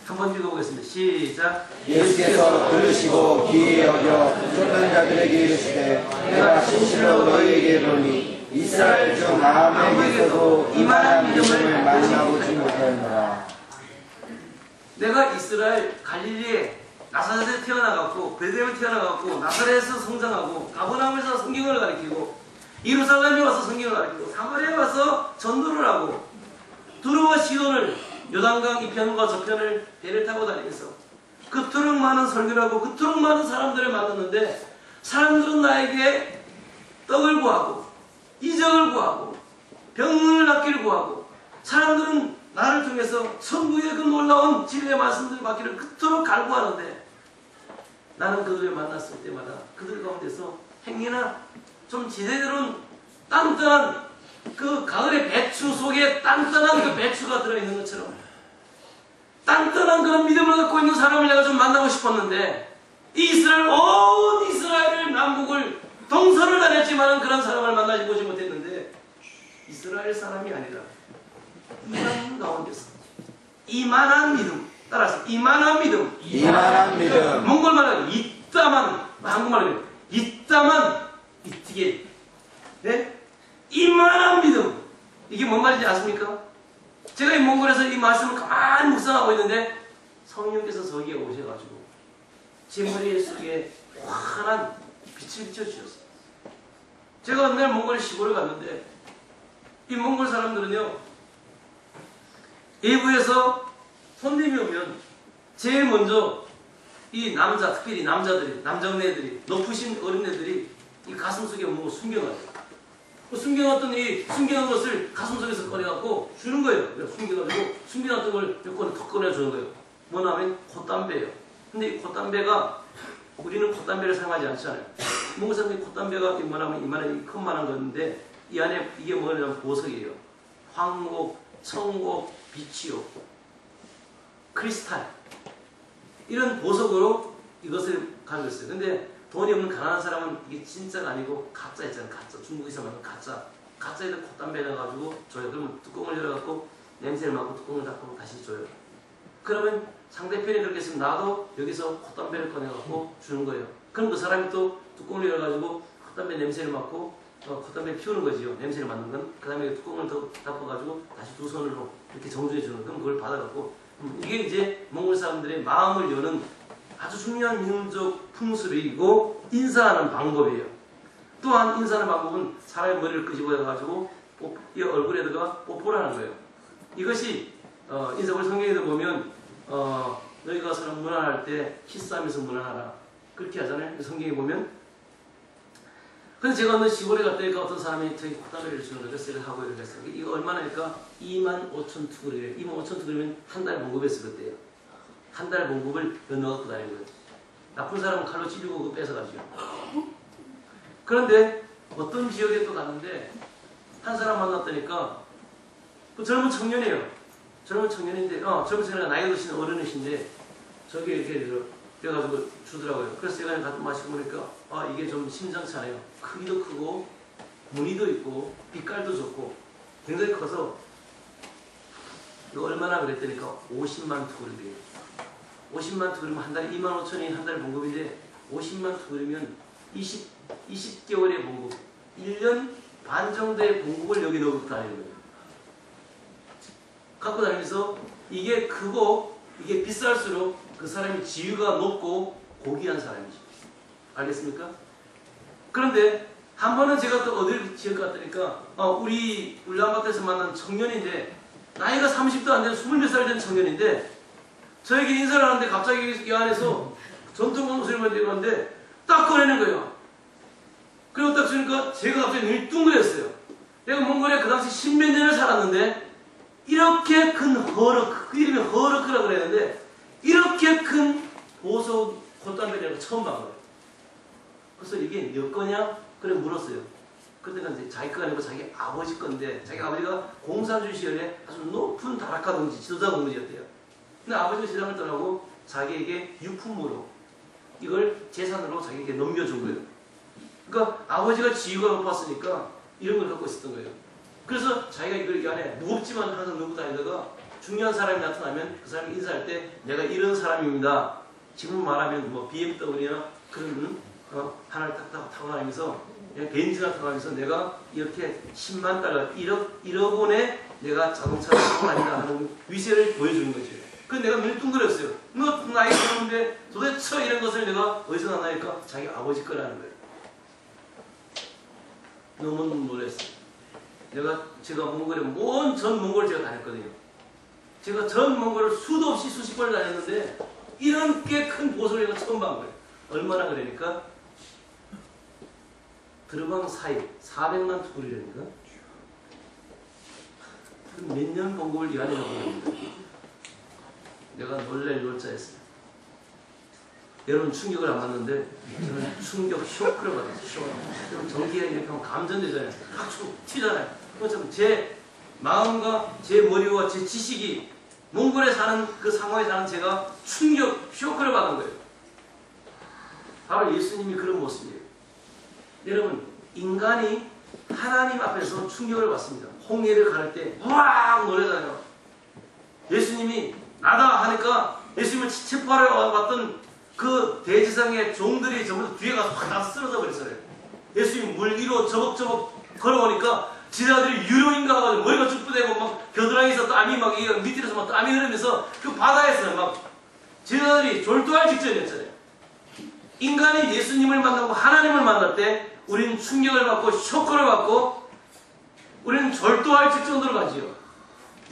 한번 읽어보겠습니다. 시작. 예수께서 들으시고 귀히 여겨 쫓는 자들에게 이르시되 내가 진실로 너희에게 이르노니 이스라엘 중 아무에게서도 이만한 믿음을 만나보지 못하였노라. 내가 이스라엘 갈릴리에 나사렛에 태어나갖고 베들레헴에 태어나갖고 나사렛에서 성장하고 가버나움에서 성경을 가르치고 예루살렘에 와서 성경을 가르치고 사마리아에 와서 전도를 하고 두루와 시돈을 요단강 이편과 저편을 배를 타고 다니면서 그토록 많은 설교를 하고 그토록 많은 사람들을 만났는데 사람들은 나에게 떡을 구하고 이적을 구하고 병을 낫기를 구하고 사람들은 나를 통해서 천국의 그 놀라운 진리의 말씀들을 받기를 그토록 갈구하는데 나는 그들을 만났을 때마다 그들 가운데서 행여나 좀 제대로 단단한 그 가을의 배추 속에 단단한 그 배추가 들어있는 것처럼 단단한 그런 믿음을 갖고 있는 사람을 내가 좀 만나고 싶었는데 온 이스라엘을 남북을 동서를 다녔지만 그런 사람을 만나지 보지 못했는데 이스라엘 사람이 아니라 이만 가운데서 이만한 믿음 따라서 이만한 믿음 몽골말은 이따만 한국말은 이따만 이티게 네? 이만한 믿음 이게 뭔 말인지 아십니까? 제가 이 몽골에서 이 말씀을 가만히 묵상하고 있는데 성령께서 저기에 오셔가지고 제 머리 속에 환한 빛을 비춰주셨어요. 제가 어느 날 몽골 시골에 갔는데 이 몽골 사람들은요 외부에서 손님이 오면 제일 먼저 이 남자 특별히 남자들이 남정네들이 높으신 어린애들이 이 가슴 속에 뭐 숨겨놔요. 숨겨놨던 이 숨겨놓은 것을 가슴속에서 꺼내갖고 주는 거예요. 숨겨가지고 숨겨놨던 걸 몇 건 더 꺼내주는 거예요. 뭐냐면 콧담배예요. 근데 이 콧담배가 우리는 콧담배를 사용하지 않잖아요. 몽골 사람들이 콧담배가 뭐냐면 이만한 큰만한 건데 이 안에 이게 뭐냐면 보석이에요. 황옥, 청옥, 비치옥, 크리스탈 이런 보석으로 이것을 가지고 있어요. 근데 돈이 없는 가난한 사람은 이게 진짜가 아니고 가짜 있잖아요. 가짜. 중국에서 말하는 가짜. 가짜에다 콧담배 넣어가지고 줘요. 그러면 뚜껑을 열어갖고 냄새를 맡고 뚜껑을 닫고 다시 줘요. 그러면 상대편이 그렇게 했으면 나도 여기서 콧담배를 꺼내갖고 주는 거예요. 그럼 그 사람이 또 뚜껑을 열어가지고 콧담배 냄새를 맡고 콧담배 피우는 거지요. 냄새를 맡는 건. 그 다음에 뚜껑을 더 닫아가지고 다시 두 손으로 이렇게 정주해 주는 거. 그럼 그걸 받아갖고 이게 이제 몽골 사람들의 마음을 여는 아주 중요한 민족 풍습이고 인사하는 방법이에요. 또한 인사하는 방법은 사람의 머리를 끄집어가지고 이 얼굴에다가 뽀뽀를 하는 거예요. 이것이 인사골 성경에도 보면 너희가 서로 문안할 때 키스하면서 문안하라 그렇게 하잖아요. 성경에 보면. 근데 제가 어느 시골에 갔다니까 어떤 사람이 저기 콧담배를 주는 거예요. 그래서 하고 이렇게 했어요. 이거 얼마나니까 25,000투구리래요. 25,000투구리면 한 달 봉급에서 그때요. 한 달 봉급을 넣어갖고 다니는 거예요. 나쁜 사람은 칼로 찌르고 그거 뺏어가지고. 그런데 어떤 지역에 또 갔는데 한 사람 만났다니까 그 젊은 청년이에요. 젊은 청년인데 젊은 청년이 나이 드신 어른이신데 저기 이렇게 그래가지고 주더라고요. 그래서 제가 가끔 마시고 보니까 이게 좀 심상치 않아요. 크기도 크고 무늬도 있고 빛깔도 좋고 굉장히 커서 이거 얼마나 그랬더니까 50만 투구리 돼요. 50만 투구리면 한 달에 25,000원이 한 달 봉급인데 50만 투구리면 20개월의 봉급 1년 반 정도의 봉급을 여기 넣고 다니는 거예요. 갖고 다니면서 이게 크고 이게 비쌀수록 그 사람이 지위가 높고 고귀한 사람이죠. 알겠습니까? 그런데 한 번은 제가 또 어딜 지역 갔더니까 우리 울란바토르에서 만난 청년인데 나이가 30도 안 되는 20몇 살 된 청년인데 저에게 인사를 하는데 갑자기 이 안에서 전통 소리만 들어갔는데 딱 꺼내는 거예요. 그리고 딱 주니까 제가 갑자기 눈이 뚱그렸어요. 내가 몽골에 그 당시 10몇 년을 살았는데 이렇게 큰 허럭, 그 이름이 허럭크라고 그랬는데 이렇게 큰 보석 콧담배를 처음 본 거예요. 그래서 이게 몇 거냐? 그래 물었어요. 그때가 이제 자기 거가 아니고 자기 아버지 건데 자기 아버지가 공산주의 시절에 아주 높은 다락화 동지, 지도자 동지였대요. 근데 아버지가 세상을 떠나고 자기에게 유품으로 이걸 재산으로 자기에게 넘겨준 거예요. 그러니까 아버지가 지위가 높았으니까 이런 걸 갖고 있었던 거예요. 그래서 자기가 이걸 이 안에 무겁지만 항상 넣고 다니다가 중요한 사람이 나타나면 그 사람이 인사할 때 내가 이런 사람입니다. 지금 말하면 뭐 BMW나 그런 하나를 딱 타고 다니면서 벤츠나 타고 다니면서 내가 이렇게 10만 달러 1억 원에 내가 자동차를 타고 다닌다 하는 위세를 보여주는 거죠. 그래서 내가 눈이 뚱그렸어요. 너 나이 드는데 도대체 이런 것을 내가 어디서 나나니까 자기 아버지 거라는 거예요. 너무 놀랐어요. 제가 몽골에 전 몽골을 제가 다녔거든요. 제가 전 몽골을 수도 없이 수십 번을 다녔는데 이런 꽤 큰 보석을 내가 처음 본 거예요. 얼마나 그러니까 들어방 사이 400만 투구리라니까. 몇 년 봉급을 이 안에 넣어봅니다. 내가 놀랄 놀자였어요. 여러분 충격을 안 받는데 저는 충격 쇼크를 받았어요. 쇼크. 전기가 이렇게 하면 감전되잖아요. 확 튀잖아요. 그것처럼 제 마음과 제 머리와 제 지식이 몽골에 사는 그 상황에 사는 제가 충격 쇼크를 받은 거예요. 바로 예수님이 그런 모습이에요. 여러분 인간이 하나님 앞에서 충격을 받습니다. 홍해를 가를 때 우왕 노래잖아요. 예수님이 나다 하니까 예수님을 체포하러 왔던 그 대지상의 종들이 전부 뒤에 가서 확 다 쓰러져 버렸어요. 예수님이 물 위로 저벅저벅 걸어오니까 지자들이 유료인가 가지고 머리가 쭉 부대고 막 겨드랑이에서 땀이 막 밑에서 막 땀이 흐르면서 그 바다에서 막 지자들이 졸도할 직전이었잖아요. 인간이 예수님을 만나고 하나님을 만날 때 우리는 충격을 받고 쇼크를 받고 우리는 절도할 직전으로 가지요.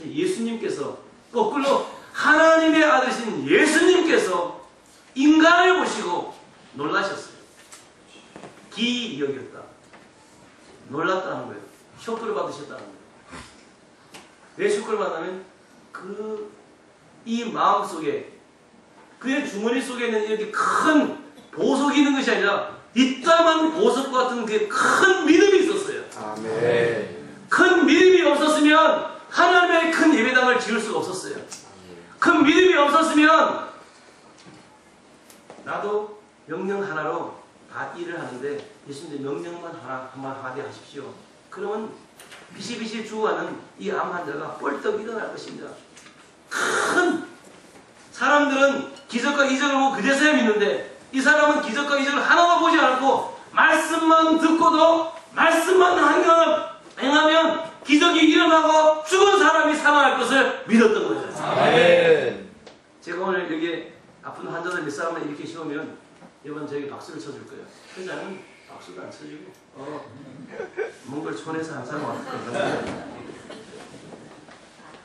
예수님께서 거꾸로 하나님의 아들이신 예수님께서 인간을 보시고 놀라셨어요. 기이 여겼다. 놀랐다는 거예요. 쇼크를 받으셨다는 거예요. 왜 쇼크를 받냐면 이 마음 속에 그의 주머니 속에 있는 이렇게 큰 보석이 있는 것이 아니라 이따만 보석과 같은 그 큰 믿음이 있었어요. 아멘. 큰 믿음이 없었으면 하나님의 큰 예배당을 지을 수가 없었어요. 큰 믿음이 없었으면 나도 명령 하나로 다 일을 하는데 예수님의 명령만 한마디 하십시오. 그러면 비실비실 죽어가는 이 암 환자가 뻘떡 일어날 것입니다. 큰 사람들은 기적과 이적을 보고 그제서야 믿는데 이 사람은 기적과 이적을 하나도 보지 않고 말씀만 듣고도 말씀만 행하면 기적이 일어나고 죽은 사람이 살아날 것을 믿었던 거죠. 아멘. 제가 오늘 여기 아픈 환자들 몇 사람을 이렇게 세우면 여러분 저에게 박수를 쳐줄 거예요. 그래서 나는 박수도 안 쳐주고 몽골 촌에서 항상 왔거든요.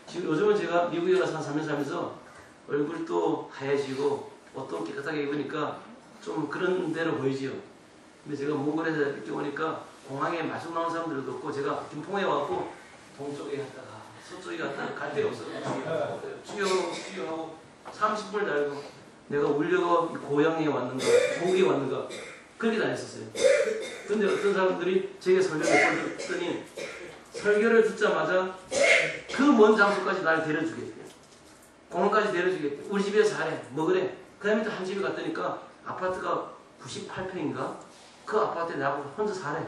지금 요즘은 제가 미국에 가서 한 3년 살면서 얼굴도 하얘지고 옷도 깨끗하게 입으니까 좀 그런 대로 보이지요. 근데 제가 몽골에서 이렇게 오니까 공항에 마중 나온 사람들도 없고 제가 김포에 와갖고 동쪽에 갔다가 서쪽에 갔다가 갈 데가 없어요. 추격하고 30분을 달고 내가 울려고 고향에 왔는가 고국에 왔는가 그렇게 다녔었어요. 근데 어떤 사람들이 제게 설교를 듣더니 설교를 듣자마자 그 먼 장소까지 날 데려주겠대요. 공항까지 데려주겠대요. 우리 집에 잘해 먹으래. 그 다음에 또 한 집에 갔더니까 아파트가 98평인가 그 아파트에 나보고 혼자 살래.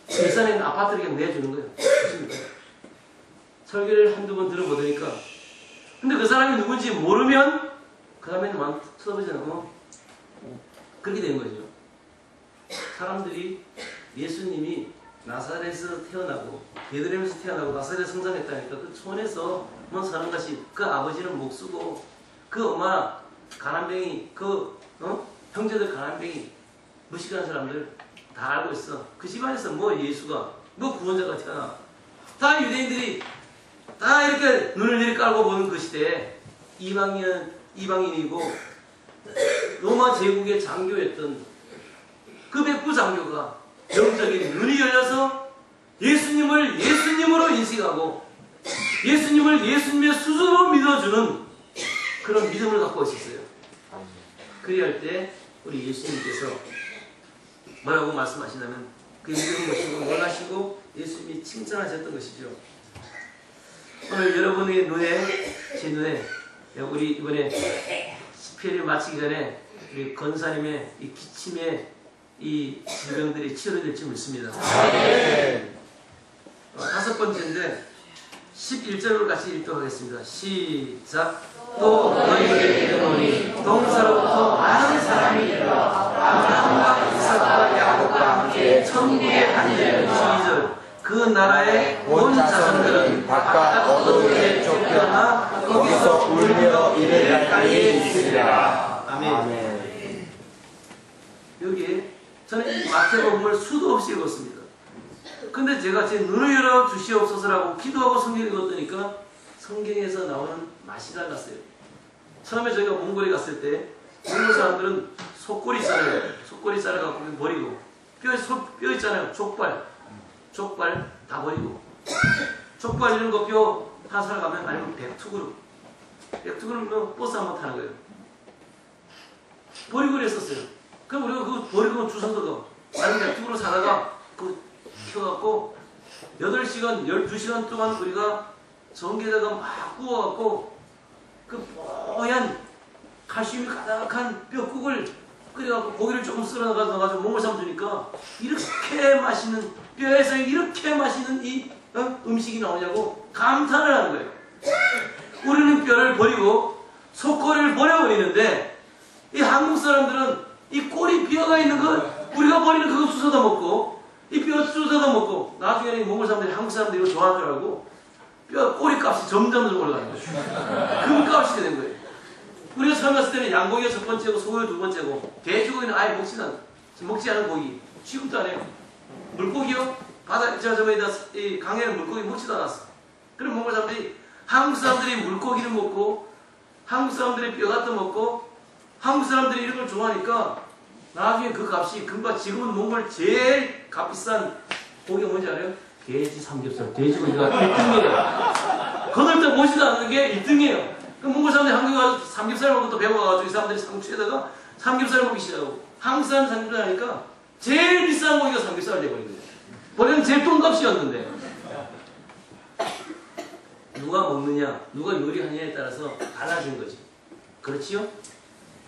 일산에 있는 아파트를 그냥 내주는 거예요. 설교를 한두 번 들어보더니까 근데 그 사람이 누군지 모르면 그 다음에는 막 써보잖아요. 그렇게 된 거죠. 사람들이 예수님이 나사렛에서 태어나고 베들레헴에서 태어나고 나사렛에서 성장했다니까 그 촌에서 뭐 사는 것이 그 아버지는 목수고 그 엄마 가난뱅이 형제들 가난뱅이 무식한 사람들 다 알고 있어. 그 집안에서 뭐 예수가 뭐 구원자가 태어나 다 유대인들이 다 이렇게 눈을 이렇게 깔고 보는 그 시대에 이방인이고 로마 제국의 장교였던 그 백부 장교가 영적인 눈이 열려서 예수님을 예수님으로 인식하고 예수님을 예수님의 수준으로 믿어주는 그런 믿음을 갖고 있었어요. 그리할 때 우리 예수님께서 뭐라고 말씀하시냐면 그 믿음을 보시고 놀라시고 예수님이 칭찬하셨던 것이죠. 오늘 여러분의 눈에 제 눈에 우리 이번에 집회를 마치기 전에 우리 권사님의 이 기침의 이 질병들이 치료될지 믿습니다. 다섯 번째인데 11절을 같이 읽도록 하겠습니다. 시작. 또 너희에게 이르노니 동서로부터 많은 사람이 일어나 아브라함과 이삭과 야곱과 함께 천국에 앉으려. 12절. 그 나라의 온 자손들은 바깥 어둠에 쫓겨나 거기서 울며 이를 가까이에 있으리라. 아멘. 여기에 저는 마태복음을 수도 없이 읽었습니다. 근데 제가 제 눈을 열어 주시옵소서라고 기도하고 성경 읽었더니까 성경에서 나오는 맛이 달랐어요. 처음에 저희가 몽골에 갔을 때 몽골 사람들은 속꼬리 쌀을 속꼬리 쌀을 갖고 버리고 뼈 있잖아요. 족발 다 버리고. 족발 이런 거 뼈 한 사람 가면 아니면 백투그룹 버스 한번 타는 거예요. 버리고 그랬었어요. 그럼 우리가 그거 버리고 주워다가 아니면 백투그룹 사다가 그거 키워갖고 8시간, 12시간 동안 우리가 전기에다가 막 구워갖고 그 뽀얀 칼슘이 가득한 뼈국을 끓여갖고 고기를 조금 썰어가지고 몸을 삼주니까 이렇게 맛있는 뼈에서 이렇게 맛있는 이 음식이 나오냐고 감탄을 하는 거예요. 우리는 뼈를 버리고 속꼬리를 버려버리는데 이 한국 사람들은 이 꼬리 뼈가 있는 거 우리가 버리는 그거 주워다 먹고 이 뼈 주워다 먹고 나중에는 몽골 사람들이 한국 사람들이 이거 좋아하는 줄 알고 뼈 꼬리 값이 점점 올라가는 거예요. 금값이 되는 거예요. 우리가 처음 갔을 때는 양고기가 첫 번째고 소고기가 두 번째고 돼지고기는 아예 먹지 않은 고기 취급도 안 해요. 물고기요? 바다 저번에 이 강에는 물고기 먹지도 않았어. 그럼 몽골 사람들이 한국 사람들이 물고기를 먹고 한국 사람들이 뼈 같은 먹고 한국 사람들이 이런 걸 좋아하니까 나중에 그 값이 금방 지금은 몽골 제일 값비싼 고기가 뭔지 알아요? 돼지 삼겹살. 돼지고기가 1등이에요. 거들떠 보지도 않는 게 1등이에요. 그럼 몽골 사람들이 한국에 가서 삼겹살 먹고 또 배워가지고 이 사람들이 상추에다가 삼겹살 먹기 시작하고 한국 사람 삼겹살 하니까 제일 비싼 고기가 삼겹살이 돼버린 거예요. 원래는 제일 똥값이었는데 누가 먹느냐, 누가 요리하느냐에 따라서 달라진 거지. 그렇지요?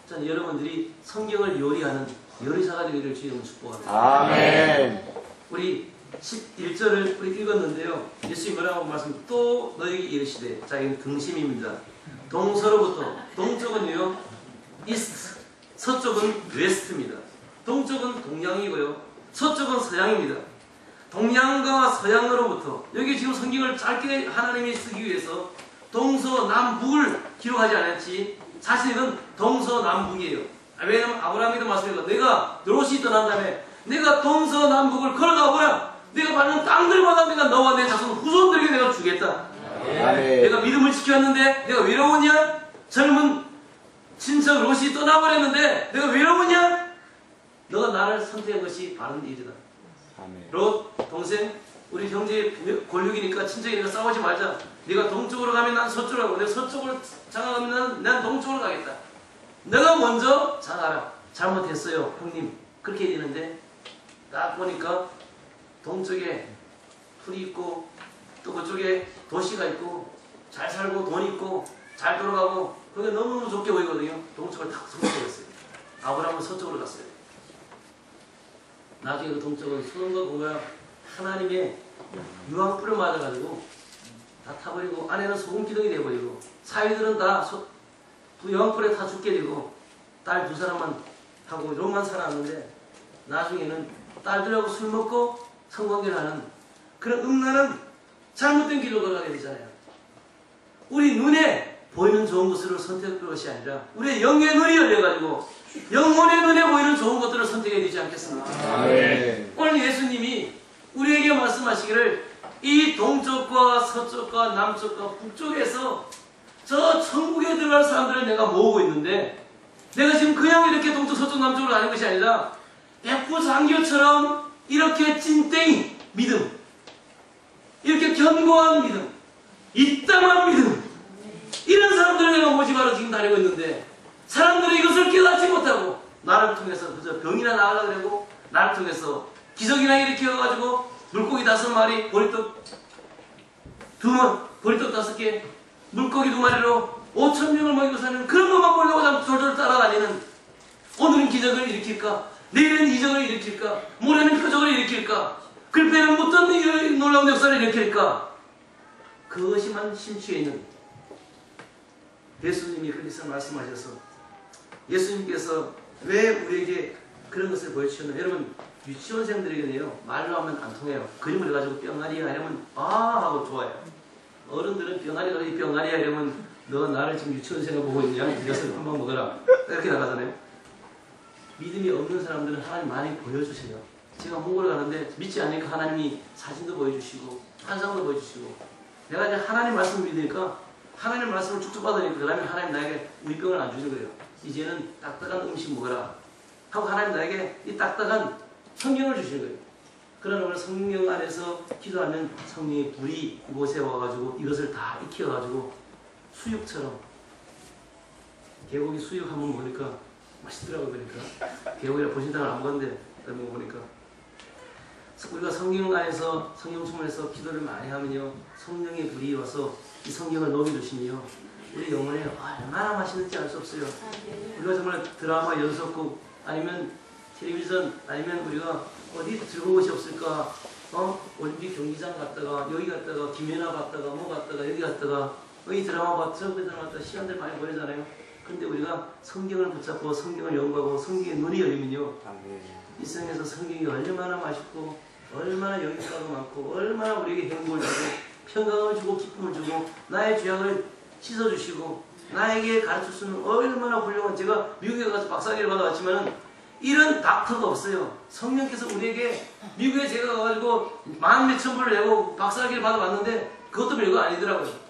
전 여러분들이 성경을 요리하는 요리사가 되기를 주님을 축복합니다. 아멘. 우리 11절을 우리 읽었는데요. 예수님 뭐라고 말씀 또 너에게 이르시되 자 이건 등심입니다. 동서로부터 동쪽은요 이스트 서쪽은 웨스트입니다. 동쪽은 동양이고요 서쪽은 서양입니다. 동양과 서양으로부터 여기 지금 성경을 짧게 하나님이 쓰기 위해서 동서남북을 기록하지 않았지 사실은 동서남북이에요. 왜냐하면 아브라함이도 말씀했고 내가 롯이 떠난 다음에 내가 동서남북을 걸어가보라. 내가 받는 땅들마다 내가 너와 내 자손 후손들에게 내가 주겠다. 아멘. 내가 믿음을 지켰는데 내가 외로웠냐? 젊은 친척 롯이 떠나버렸는데 내가 외로웠냐? 너가 나를 선택한 것이 바른 일이다. 아멘. 롯 동생 우리 형제 권력이니까 친척이니까 싸우지 말자. 네가 동쪽으로 가면 난 서쪽으로 가고 내가 서쪽으로 장가가면 난 동쪽으로 가겠다. 내가 먼저 장가라. 잘못했어요 형님. 그렇게 되는데 딱 보니까 동쪽에 풀이 있고 또 그쪽에 도시가 있고 잘 살고 돈 있고 잘 돌아가고 그게 너무너무 좋게 보이거든요. 동쪽을 탁 선택했어요. 아브라함은 서쪽으로 갔어요. 나중에 그 동쪽은 소돔과 고모라 하나님의 유황불을 맞아가지고 다 타버리고 아내는 소금기둥이 돼버리고 사위들은 다 그 유황불에 다 죽게 되고 딸 2사람만 하고 이런만 살았는데 나중에는 딸들하고 술 먹고 성관계를 하는 그런 음란한 잘못된 길로 걸어가게 되잖아요. 우리 눈에 보이는 좋은 것을 선택할 것이 아니라 우리의 영의 눈이 열려가지고 영혼의 눈에 보이는 좋은 것들을 선택해야 되지 않겠습니까? 아멘. 오늘 예수님이 우리에게 말씀하시기를 이 동쪽과 서쪽과 남쪽과 북쪽에서 저 천국에 들어갈 사람들을 내가 모으고 있는데 내가 지금 그냥 이렇게 동쪽 서쪽 남쪽으로 가는 것이 아니라 백부장교처럼 이렇게 찐땡이 믿음 이렇게 견고한 믿음 이땀한 믿음 이런 사람들을 내가 모집하러 지금 다니고 있는데 사람들이 이것을 깨닫지 못하고 나를 통해서 그저 병이나 나으려고 그러고 나를 통해서 기적이나 일으켜가지고 물고기 5마리 보리떡 5개 물고기 2마리로 5,000명을 먹이고 사는 그런 것만 보려고 졸졸 따라다니는 오늘은 기적을 일으킬까 내일은 이적을 일으킬까 모레는 표적을 일으킬까 글빼는 못던 놀라운 역사를 일으킬까 그것이만 심취해 있는 예수님이 그래서 말씀하셔서 예수님께서 왜 우리에게 그런 것을 보여주셨나 여러분 유치원생들에게는요 말로 하면 안 통해요. 그림을 해가지고 병아리야 이러면 아 하고 좋아요. 어른들은 병아리가 이 병아리야 이러면 너 나를 지금 유치원생을 보고 있냐 이것을 한번 먹어라 이렇게 나가잖아요. 믿음이 없는 사람들은 하나님 많이 보여주세요. 제가 몽골 가는데 믿지 않으니까 하나님이 사진도 보여주시고 환상도 보여주시고 내가 이제 하나님 말씀을 믿으니까 하나님 말씀을 쭉쭉 받으니까 그 다음에 하나님 나에게 우리병을 안 주는 거예요. 이제는 딱딱한 음식 먹어라 하고 하나님 나에게 이 딱딱한 성경을 주시는 거예요. 그러나 오늘 성령 안에서 기도하면 성령의 불이 이곳에 와가지고 이것을 다 익혀가지고 수육처럼, 계곡이 수육 한번 보니까 맛있더라고요. 그러니까 계곡이라 보신다고 안 봤는데 보니까 우리가 성경 안에서 성령 충만해서 기도를 많이 하면요, 성령의 불이 와서 이 성경을 녹여주시며 우리 영혼에 얼마나 맛있는지 알 수 없어요. 우리가 정말 드라마 연속극 아니면 텔레비전 아니면 우리가 어디 즐거운 곳이 없을까? 올림픽 경기장 갔다가 여기 갔다가 김연아 봤다가 뭐 갔다가 여기 갔다가 여기 드라마 봤다 저기 드라마 봤다 시간들 많이 보내잖아요. 근데 우리가 성경을 붙잡고 성경을 연구하고 성경의 눈이 열리면요, 이 세상에서 성경이 얼마나 맛있고 얼마나 영양가가 많고 얼마나 우리에게 행복을 주고 평강을 주고 기쁨을 주고 나의 죄악을 씻어주시고 나에게 가르쳐주는 얼마나 훌륭한, 제가 미국에 가서 박사학위를 받아왔지만은 이런 닥터가 없어요. 성령께서 우리에게, 미국에 제가 가가지고 만 몇천 불을 내고 박사학위를 받아봤는데 그것도 별거 아니더라고요.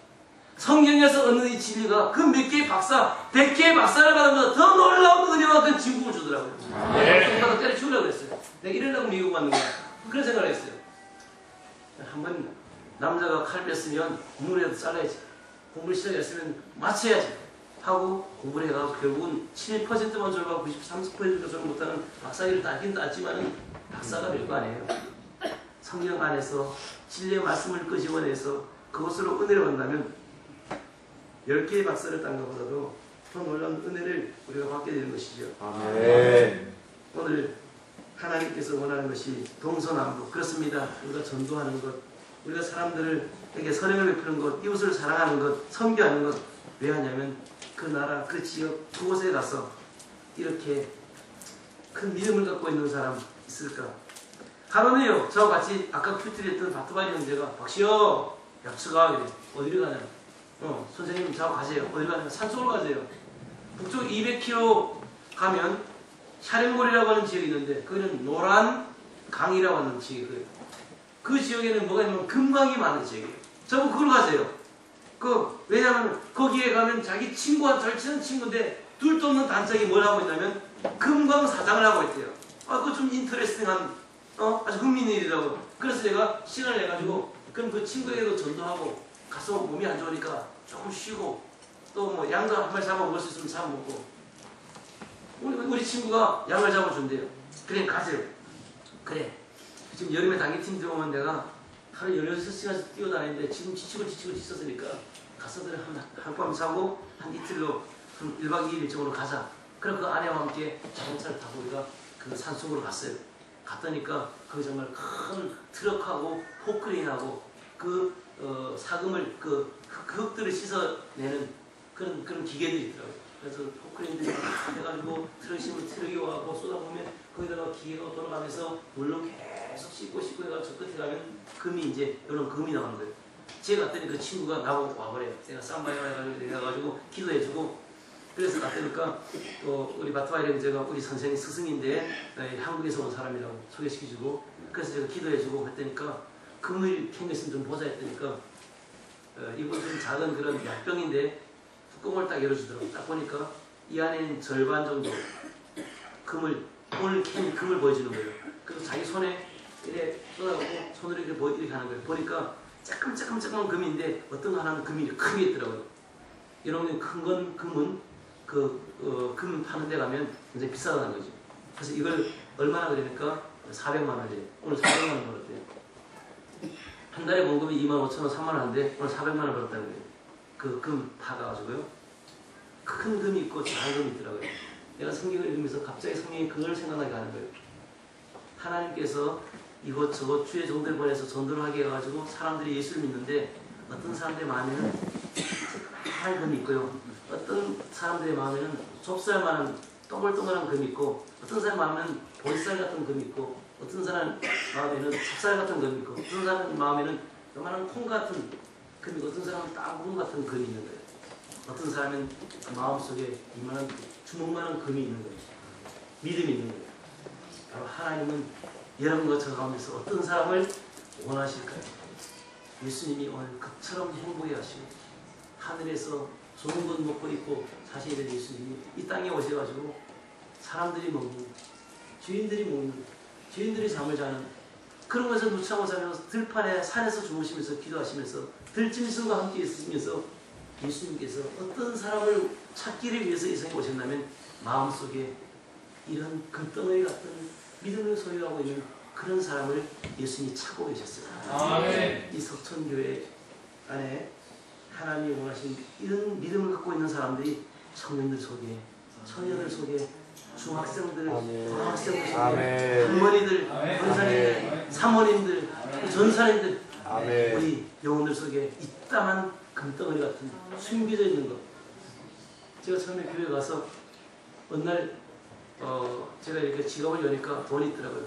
성경에서 얻는 이 진리가 그 몇 개의 박사, 100개의 박사를 받은 것보다 더 놀라운 은혜와 그 진국을 주더라고요. 똑바로 때려치우려고 그랬어요. 내가 이러려고 미국 왔는 거야. 그런 생각을 했어요. 한번 남자가 칼 뺐으면 국물이라도 잘라야지. 공부를 시작했으면 맞춰야지 하고 공부를 해가지고 결국은 7%만 졸업하고 93% 졸업 못하는 박사학위를 따긴 땄지만은 박사가 별거 아니에요. 성경 안에서 진리의 말씀을 끄집어내서 그것으로 은혜를 얻는다면 10개의 박사를 딴 것보다도 더 놀라운 은혜를 우리가 받게 되는 것이죠. 아멘. 오늘 하나님께서 원하는 것이 동서남북, 그렇습니다. 우리가 전도하는 것, 우리가 사람들에게 선행을 베푸는 것, 이웃을 사랑하는 것, 선교하는 것, 왜 하냐면 그 나라, 그 지역, 그곳에 가서 이렇게 큰 믿음을 갖고 있는 사람 있을까? 하루는요, 저와 같이 아까 큐티를 했던 바트바리 형제가 박시여, 약수가 그래. 어디를 가냐? 선생님 저하고 가세요. 어디를 가냐? 산속으로 가세요. 북쪽 200km 가면 샤렌골이라고 하는 지역이 있는데 거기는 노란 강이라고 하는 지역이에요. 그 지역에는 뭐가 있냐면 금강이 많은 지역이에요. 저보고 그걸 가세요. 왜냐하면 거기에 가면 자기 친구와 잘 치는 친구인데 둘도 없는 단짝이 뭘 하고 있냐면 금강 사장을 하고 있대요. 그거 좀 인터레스팅한 아주 흥미있는 일이라고. 그래서 제가 시간을 내가지고 그럼 그 친구에게도 전도하고 가서 몸이 안 좋으니까 조금 쉬고 또 뭐 양도 한 마리 잡아 먹을 수 있으면 잡아 먹고 우리 친구가 양을 잡아준대요. 그래 가세요. 그래 지금 여름에 단기팀 들어오면 내가 하루 16시간씩 뛰어다니는데 지금 지치고 지쳤으니까 가서들 한밤 자고 한 이틀로 한 1박 2일 일정으로 가자. 그럼 그 아내와 함께 자동차를 타고 우리가 그 산속으로 갔어요. 갔더니까 그 정말 큰 트럭하고 포크레인하고 그 사금을 그 흙들을 씻어내는 그런 기계들이 있더라고요. 그래서 포크레인들이 해가지고 트럭이 와고 쏟아보면 거기다가 기계가 돌아가면서 물로 계속 씻고 해가지고 저 끝에 가면 금이 이제 이런 금이 나오는 거예요. 제가 갔더니 그 친구가 나보고 와버려요. 제가 쌈바이라 해가지고 기도해주고 그래서 갔더니까 또 우리 바트바이 형제가 우리 선생님 스승인데 한국에서 온 사람이라고 소개시켜주고 그래서 제가 기도해주고 했더니까 금을 캔것은 좀 보자 했더니까 이건 좀 작은 그런 약병인데 뚜껑을 딱 열어주더라고요. 딱 보니까 이 안에는 절반 정도 오늘 캔 금을 보여주는 거예요. 그래서 자기 손에 이렇게 쏟아가고 손으로 이렇게 하는 거예요. 보니까 조금 금인데 어떤 거 하나는 금이 크게 있더라고요. 이런 큰 금은 금 파는 데 가면 굉장히 비싸다는 거죠. 그래서 이걸 얼마나 그러니까 400만 원이에요. 오늘 400만 원 벌었대요. 한 달에 봉급이 25,000원, 3만 원인데 오늘 400만 원 벌었다는 거예요. 그 금 파가지고요. 큰 금이 있고 작은 금이 있더라고요. 내가 성경을 읽으면서 갑자기 성경이 그걸 생각나게 하는 거예요. 하나님께서 이것저것 주의 종들 보내서 전도를 하게 해가지고 사람들이 예수를 믿는데 어떤 사람들의 마음에는 큰 금이 있고요. 어떤 사람들의 마음에는 좁쌀만한 동글동글한 금이 있고 어떤 사람 마음에는 보리쌀 같은 금이 있고 어떤 사람 마음에는 찹쌀 같은 금이 있고 어떤 사람 마음에는 요만한 콩 같은 금이 있고 어떤 사람은 땅구름 같은 금이 있는 거예요. 어떤 사람은 그 마음속에 이만한 주먹만한 금이 있는 거예요. 믿음이 있는 거예요. 바로 하나님은 여러분과 저 가운데서 어떤 사람을 원하실까요? 예수님이 오늘 그처럼 행복해 하시고 하늘에서 좋은 것 먹고 있고 사실은 예수님이 이 땅에 오셔가지고 사람들이 먹는 주인들이 먹는 죄인들이 잠을 자는 그런 것에서 누차고 자면서 들판에 산에서 주무시면서 기도하시면서 들짐승과 함께 있으시면서 예수님께서 어떤 사람을 찾기를 위해서 이 세상에 오셨다면 마음속에 이런 금덩어리 같은 믿음을 소유하고 있는 그런 사람을 예수님이 찾고 계셨어요. 아멘. 이 석천교회 안에 하나님이 원하신 이런 믿음을 갖고 있는 사람들이 청년들 속에, 처녀들 속에, 중학생들, 고등학생들 속에, 할머니들, 권사님들, 사모님들, 전사님들, 우리 영혼들 속에 이따만 금덩어리 같은 숨겨져 있는 것. 제가 처음에 교회 가서 어느 날 제가 이렇게 지갑을 여니까 돈이 있더라고요.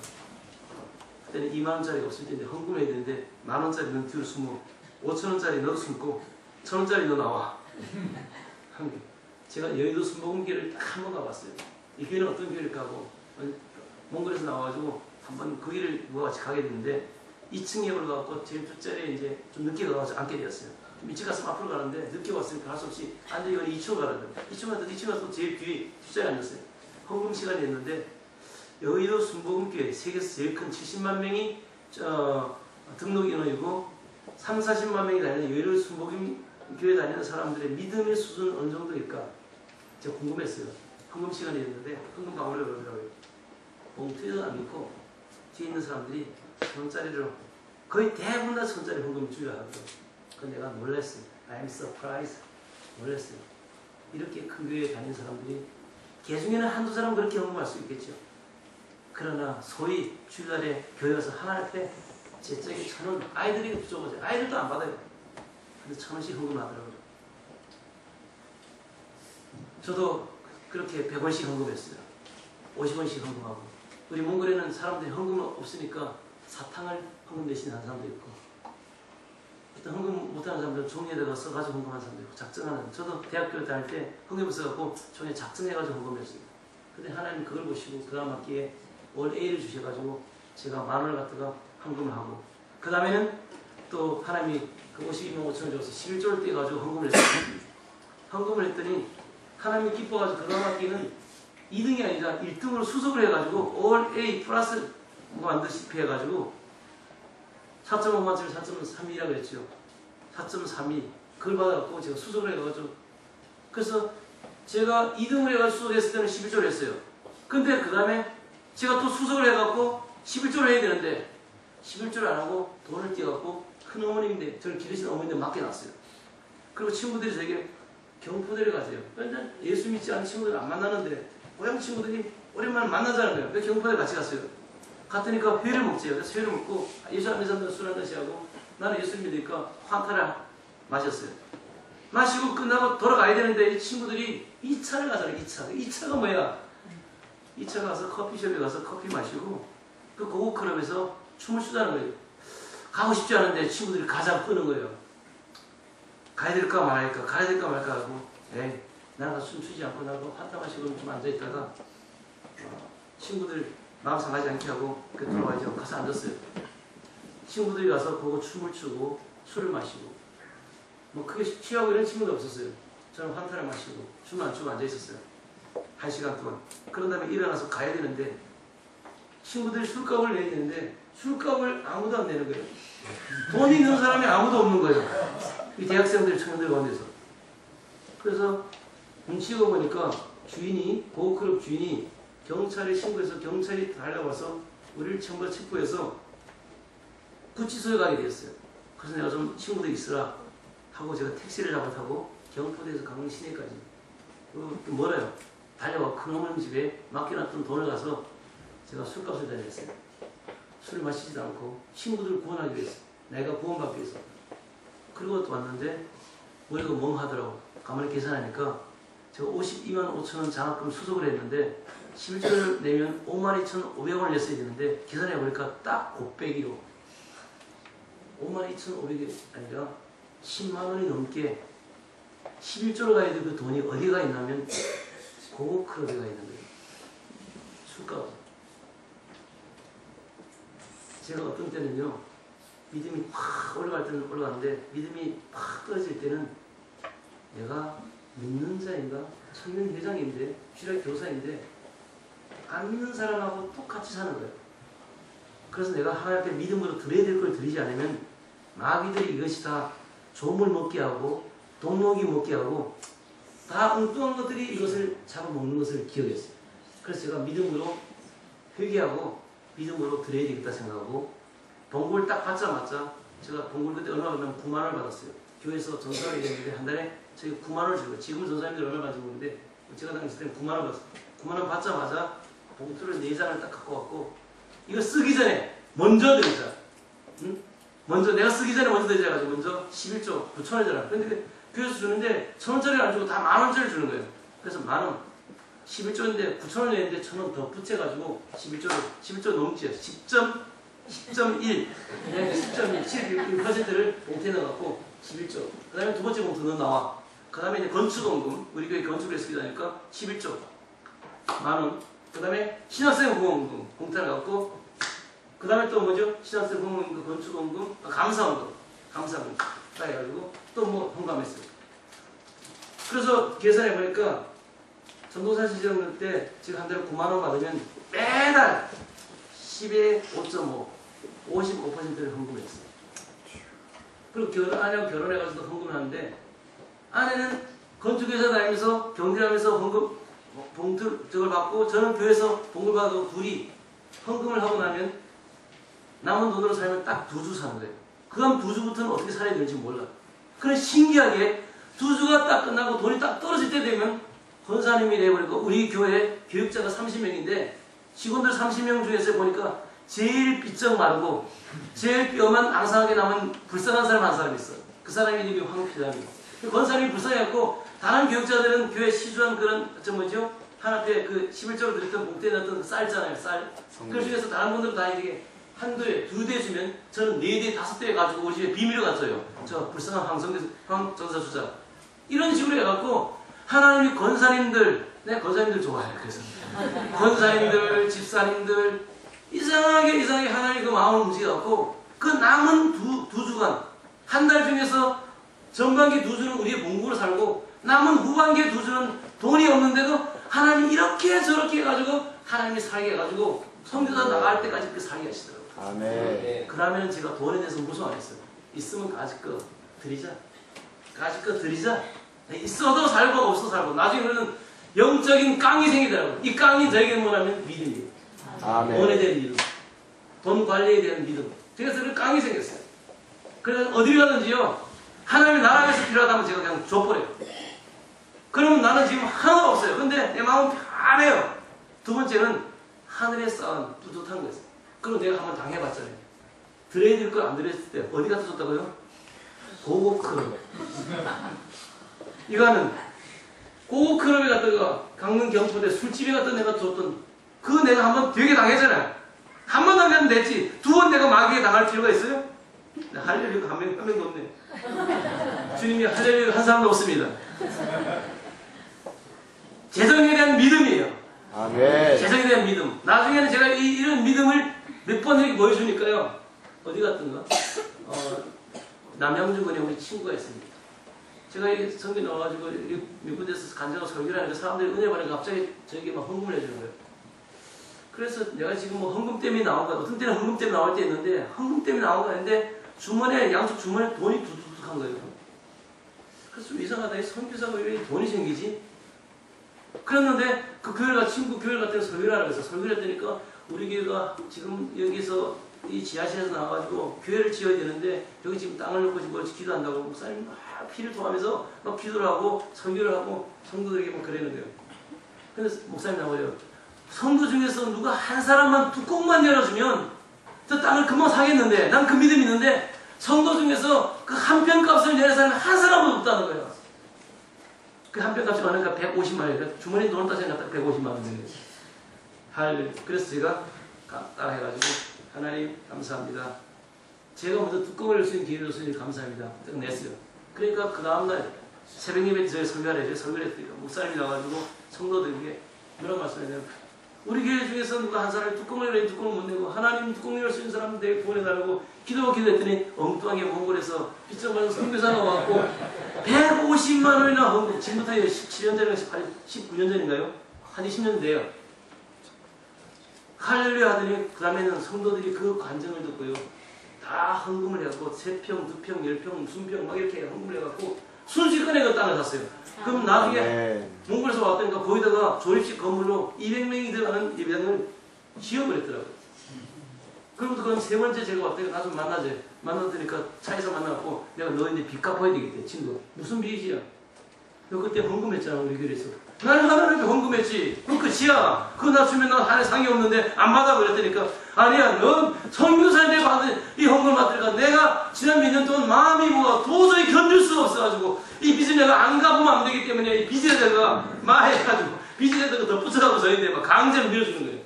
그때는 2만원짜리가 없을 때인데 헌금해야 되는데 만원짜리 넌 뒤로 숨어, 5천원짜리 너도 숨고 1,000원짜리 너 나와. 한 개. 제가 여의도 순복음교회를 딱 한 번 가봤어요. 이 교회는 어떤 교회일까 하고 몽골에서 나와가지고 한번 그 길을 누가 같이 가게 됐는데 2층에 올라가고 제일 뒷자리에 이제 좀 늦게 가서 앉게 되었어요. 좀 일찍 갔으면 앞으로 가는데 늦게 왔으니까 할 수 없이 앉으니까 2층으로 가라고. 2층 갔더니 2층 가서 제일 뒤에 뒷자리에 앉았어요. 헌금 시간이 됐는데 여의도 순복음교회 세계에서 제일 큰 70만 명이 등록 인원이고 3, 40만 명이 다니는 여의도 순복음교회 다니는 사람들의 믿음의 수준은 어느 정도일까? 제가 궁금했어요. 헌금 시간이 됐는데 헌금 방울을 그러더라고요. 봉투에도 안 넣고 뒤에 있는 사람들이 1,000원짜리로 거의 대부분 다 1,000원짜리 헌금을 주려 하거든요. 그건 내가 놀랐어요. I'm surprised. 놀랐어요. 이렇게 큰 교회에 다니는 사람들이 개 중에는 한두 사람 그렇게 헌금할 수 있겠죠. 그러나 소위 주일날에 교회 가서 하나님 앞에 제 짝에 1,000원 아이들이 부족하죠. 아이들도 안 받아요. 근데 1,000원씩 헌금하더라고요. 저도 그렇게 100원씩 헌금했어요. 50원씩 헌금하고. 우리 몽골에는 사람들이 헌금 없으니까 사탕을 헌금 대신 하는 사람도 있고, 어떤 헌금 못하는 사람들은 종이에다가 써가지고 헌금하는 사람도 있고, 작정하는. 저도 대학교 다닐 때 헌금을 써갖고 종이에 작정해가지고 헌금했어요. 근데 하나님 그걸 보시고 그 다음 학기에 월 A를 주셔가지고 제가 10,000원을 갖다가 헌금을 하고, 그 다음에는 또 하나님이 그 52만 5천을 줘서 11조를 떼가지고 헌금을 했어요. 헌금을 했더니 하나님이 기뻐가지고 그 다음 학기는 2등이 아니라 1등으로 수석을 해가지고 올 A 플러스 만드시피 해가지고 4.5만짜리 4.32라고 했죠. 4.32 그걸 받아갖고 제가 수석을 해가지고, 그래서 제가 2등을 해가지고 수석했을 때는 11조를 했어요. 근데 그 다음에 제가 또 수석을 해갖고 11조를 해야 되는데 11조를 안 하고 돈을 떼갖고 큰 어머님인데 저를 기르신 어머님인데 맡겨놨어요. 그리고 친구들이 저에게 경포대를 가세요. 맨날 예수 믿지 않은 친구들 안 만나는데 고향 친구들이 오랜만에 만나자는 거예요. 그래서 경포대 같이 갔어요. 갔더니까 회를 먹지요. 그래서 회를 먹고 예수 안 믿는 사람들 술 한잔씩 하고 나는 예수 믿으니까 환타를 마셨어요. 마시고 끝나고 돌아가야 되는데 이 친구들이 2차를 가잖아요. 2차. 2차가 뭐야? 2차 가서 커피숍에 가서 커피 마시고 그 고급 클럽에서 춤을 추자는 거예요. 가고 싶지 않은데 친구들이 가자고 끄는 거예요. 가야 될까 말할까, 가야 될까 말까 하고, 에이, 나는 가서 춤추지 않고 나도 환타 마시고 좀 앉아있다가 친구들 마음 상하지 않게 하고 돌아와야죠. 가서 앉았어요. 친구들이 가서 보고 춤을 추고 술을 마시고 뭐 크게 취하고 이런 친구도 없었어요. 저는 환타를 마시고 춤을 안 추고 앉아있었어요. 1시간 동안. 그런 다음에 일어나서 가야 되는데 친구들이 술값을 내야 되는데 술값을 아무도 안 내는 거예요. 돈이 있는 사람이 아무도 없는 거예요. 이 대학생들, 청년들 가운데서. 그래서 눈치가 보니까 주인이, 보호클럽 주인이 경찰에 신고해서 경찰이 달려와서 우리를 전부 체포해서 구치소에 가게 되었어요. 그래서 내가 좀 친구들 있으라 하고 제가 택시를 잡아 타고 경포대에서 강릉 시내까지 멀어요. 달려와 큰 어머님 집에 맡겨놨던 돈을 가서 제가 술값을 다 냈어요. 술 마시지도 않고 친구들을 구원하기 위해서, 내가 구원받기 위해서. 그리고 또 왔는데 머리가 멍하더라고. 가만히 계산하니까 제가 52만 5천원 장학금 수속을 했는데 11조를 내면 52,500원을 냈어야 되는데 계산해보니까 딱 곱빼기로 52,500이 아니라 10만원이 넘게 11조로 가야 될 그 돈이 어디가 있냐면 고급 클럽에 가 있는 거예요. 술값. 제가 어떤 때는요, 믿음이 확 올라갈 때는 올라가는데 믿음이 확 떨어질 때는 내가 믿는 자인가? 청년 회장인데, 주일학 교사인데 안 믿는 사람하고 똑같이 사는 거예요. 그래서 내가 하나님 앞에 믿음으로 드려야 될 걸 드리지 않으면 마귀들이 이것이 다 조물 먹게 하고 동목이 먹게 하고 다 엉뚱한 것들이 이것을 잡아먹는 것을 기억했어요. 그래서 제가 믿음으로 회개하고 믿음으로 드려야 되겠다 생각하고 봉급을 딱 받자마자 제가 봉급을 그때 얼마 받냐면 9만 원을 받았어요. 교회에서 전사를 했는데 한 달에 저희 9만 원을 주고 지금 전사님들 얼마 받는지 모르는데 제가 당시 때는 9만 원 받았어요. 9만 원 받자마자 봉투를 4장을 딱 갖고 왔고 이거 쓰기 전에 먼저 드리자. 응? 먼저 내가 쓰기 전에 먼저 드리자 가지고 먼저 11조 9천 원이잖아. 근데 교회에서 주는데 1,000원짜리를 안 주고 다 10,000원짜리 주는 거예요. 그래서 10,000원 11조인데 9,000원 냈는데 1,000원 더 붙여가지고 11조 넘지 10.1 11%를 봉투에 넣어갖고 11조. 그 다음에 두 번째 봉투 너 나와. 그 다음에 이제 건축원금 우리 교회 건축을 했으니까 하니까 11조 10,000원. 그 다음에 신학생 후원금 봉투를 갖고 그 다음에 또 뭐죠? 신학생 후원금 건축원금 감사원금 딱 해가지고 또 뭐 헌금했어요. 그래서 계산해 보니까 전도사 시절 때 지금 한 달에 9만 원 받으면 매달 10에 5.5 55%를 헌금했어요. 그리고 아내하고 결혼해가지고 헌금을 하는데 아내는 건축회사 다니면서 경질하면서 헌금 봉투 저걸 받고 저는 교회에서 봉을 받고 둘이 헌금을 하고 나면 남은 돈으로 살면 딱 2주 사는 거예요. 그 다음 2주부터는 어떻게 살아야 될지 몰라. 그래 신기하게 2주가 딱 끝나고 돈이 딱 떨어질 때 되면 권사님이 돼버리고 우리 교회 교육자가 30명인데 직원들 30명 중에서 보니까 제일 삐쩍 마르고 제일 뼈만 앙상하게 남은 불쌍한 사람 한 사람이 있어. 그 사람이 이름이 황필남이에요. 권사님이 불쌍해갖고 다른 교육자들은 교회 시주한 그런 뭐죠? 하나님께 그 11조로 드렸던 봉투에 넣었던 그 쌀잖아요. 쌀. 그 중에서 다른 분들은 다 이렇게 한 도에 2대 주면 저는 4대 5대 가지고 우리 집에 비밀을 가져요. 저 불쌍한 황전사 주자. 이런 식으로 해갖고 하나님이 권사님들 내가 권사님들 좋아해요. 그래서 권사님들 집사님들 이상하게 하나님 그 마음을 움직여갖고 그 남은 두 주간 한 달 중에서 전반기 2주는 우리의 봉구로 살고 남은 후반기 2주는 돈이 없는데도 하나님이 이렇게 저렇게 해가지고 하나님이 살게 해가지고 성교사 나갈 때까지 그렇게 살게 하시더라고요. 아멘. 그러면 제가 돈에 대해서 무서워 안 했어요. 있으면 가질 거 드리자. 가질 거 드리자. 있어도 살고 없어도 살고 나중에는 영적인 깡이 생기더라고요. 이 깡이 저에게는 뭐냐면 믿음이에요. 아멘. 돈에 대한 믿음. 돈 관리에 대한 믿음. 그래서 그 깡이 생겼어요. 그래서 어디를 가든지요. 하나님의 나라에서 필요하다면 제가 그냥 줘버려요. 그러면 나는 지금 하나도 없어요. 근데 내 마음은 편해요. 두 번째는 하늘에 쌓은 뿌듯한 거였어요. 그럼 내가 한번 당해봤잖아요. 드려야 될 걸 안 드렸을 때 어디 갖다 줬다고요? 고급 클럽. 이거는 고급 클럽에 갔다가 강릉 경포대 술집에 갔다 내가 줬던 그거 내가 한번 되게 당했잖아요. 한 번 당하면 됐지. 2번 내가 마귀에 당할 필요가 있어요? 할렐루야 한 명도 없네. 주님이 할렐루야 한 사람도 없습니다. 재정에 대한 믿음이에요. 아멘. 재정에 대한 믿음. 나중에는 제가 이런 믿음을 몇 번 이렇게 보여주니까요. 어디 갔던가? 남양주군에 우리 친구가 있습니다. 제가 이 성경 나와가지고 미국 데서 간증하고 설교를 하니까 사람들이 은혜 받으니까 갑자기 저에게 막 헌금을 해주는 거예요. 그래서 내가 지금 뭐 헌금 때문에 나온 거야. 어떤 때는 헌금 때문에 나올 때 있는데 헌금 때문에 나온 거 아닌데 주머니에 양쪽 주머니에 돈이 두둑한 거예요. 그래서 좀 이상하다. 이 선교사가 왜 돈이 생기지? 그랬는데 그 교회가 친구 교회를 갔더니 설교를 하라고 해서 설교를 했더니까 우리 교회가 지금 여기서 이 지하실에서 나와가지고 교회를 지어야 되는데 여기 지금 땅을 놓고 지금 멀리 기도한다고 목사님 막 피를 토하면서 막 기도를 하고 설교를 하고 성도들에게 막 그랬는데요. 그래서 목사님 나와요. 성도 중에서 누가 한 사람만 뚜껑만 열어주면 저 땅을 금방 사겠는데 난 그 믿음이 있는데 성도 중에서 그 한 편 값을 내는 사람이 한 사람도 없다는 거예요. 그 한 편 값이 많으니까 150만 원이에요. 주머니 돈을 따지니까 딱 150만 원이에요. 그래서 제가 따라해가지고 하나님 감사합니다. 제가 먼저 뚜껑을 열 수 있는 기회를 주시니 감사합니다. 딱 냈어요. 그러니까 그 다음날 새벽 예배 저희 설교를 해요. 설교를 했으니까 목사님이 나와가지고 성도들에게 이런 말씀을 해요. 우리 교회 중에서 누가 한 사람이 뚜껑을 열어야 뚜껑을 못 내고 하나님 뚜껑을 열 수 있는 사람 되게 보내달라고 기도했더니 엉뚱하게 홍보해서 빚져가지고 선교사가 와갖고 150만 원이나 헌금. 지금부터 17년 전인가 19년 전인가요? 한 20년 돼요. 할렐루야 하더니 그 다음에는 성도들이 그 간증을 듣고요. 다 헌금을 해갖고 3평, 2평, 10평, 20평 막 이렇게 헌금을 해갖고 순식간에 그 땅을 샀어요. 그럼 나중에 몽골에서 왔다니까 거기다가 조립식 건물로 200명이 들어가는 예배당을 지어버렸더라고요. 그러면서 그럼 세 번째 제가 왔다니까 가서 만나재. 만나더니까 차에서 만나갖고 내가 너 이제 빚 갚아야 되겠대, 친구. 무슨 빚이야? 너 그때 헌금했잖아, 우리 교회에서. 나는 하나님께 헌금했지. 그럼 끝이야. 그거 나 주면 난 하나에 상이 없는데 안 받아 그랬더니까 아니야, 넌 선교사인데 받은 이 헌금 받으니까 내가 지난 몇 년 동안 마음이 뭐가 도저히 견딜 수가 없어가지고 이 빚을 내가 안 갚으면 안 되기 때문에 이 빚에다가 마해가지고 빚에다가 덧붙여가고 저희한테 막 강제로 밀어주는 거예요.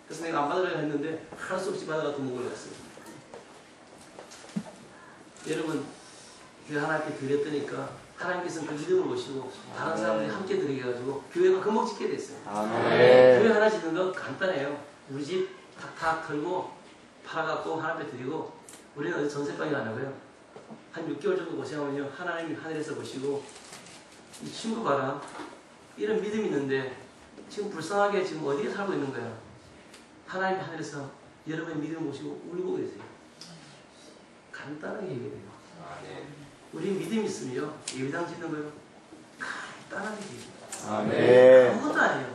그래서 내가 안 받으려고 했는데 할 수 없이 받아가 도목을 갔어요. 여러분, 교회 하나님께 드렸더니까 하나님께서는 그 믿음을 보시고 다른 사람들이 함께 드리게 해가지고 교회가 금방 짓게 됐어요. 교회 하나 짓는 건 간단해요. 우리 집 탁탁 털고 팔아갖고 하나님께 드리고 우리는 어디 전세방이 안 하고요. 한 6개월 정도 고생하면요. 하나님이 하늘에서 보시고 이 친구 봐라. 이런 믿음이 있는데 지금 불쌍하게 지금 어디에 살고 있는 거야. 하나님이 하늘에서 여러분의 믿음을 보시고 울고 계세요. 간단하게 얘기해요. 우리 믿음이 있으면요. 예배당 짓는 거요. 간단하게 얘기해요. 아무것도 아니에요.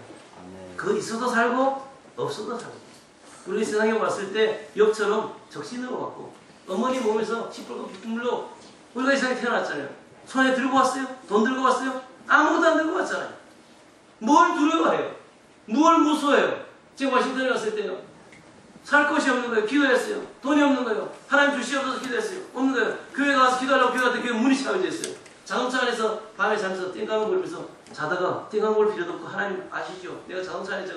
그거 있어도 살고 없어도 살고. 우리 세상에 왔을 때 욥처럼 적신으로 왔고 어머니 몸에서 시뻘겋게 빗물로 우리가 이 세상에 태어났잖아요. 손에 들고 왔어요? 돈 들고 왔어요? 아무것도 안 들고 왔잖아요. 뭘 두려워해요? 뭘 무서워해요? 제가 워싱턴에 갔을 때요. 살 것이 없는 거예요. 기도했어요. 돈이 없는 거예요. 하나님 주시옵소서 기도했어요. 없는 거예요. 교회 가서 기도하려고 교회 갔더니 교회 문이 차여져 있어요. 자동차 안에서 밤에 잠에서 띵강을 걸면서 자다가 띵강 걸 필요도 없고 하나님 아시죠? 내가 자동차 안에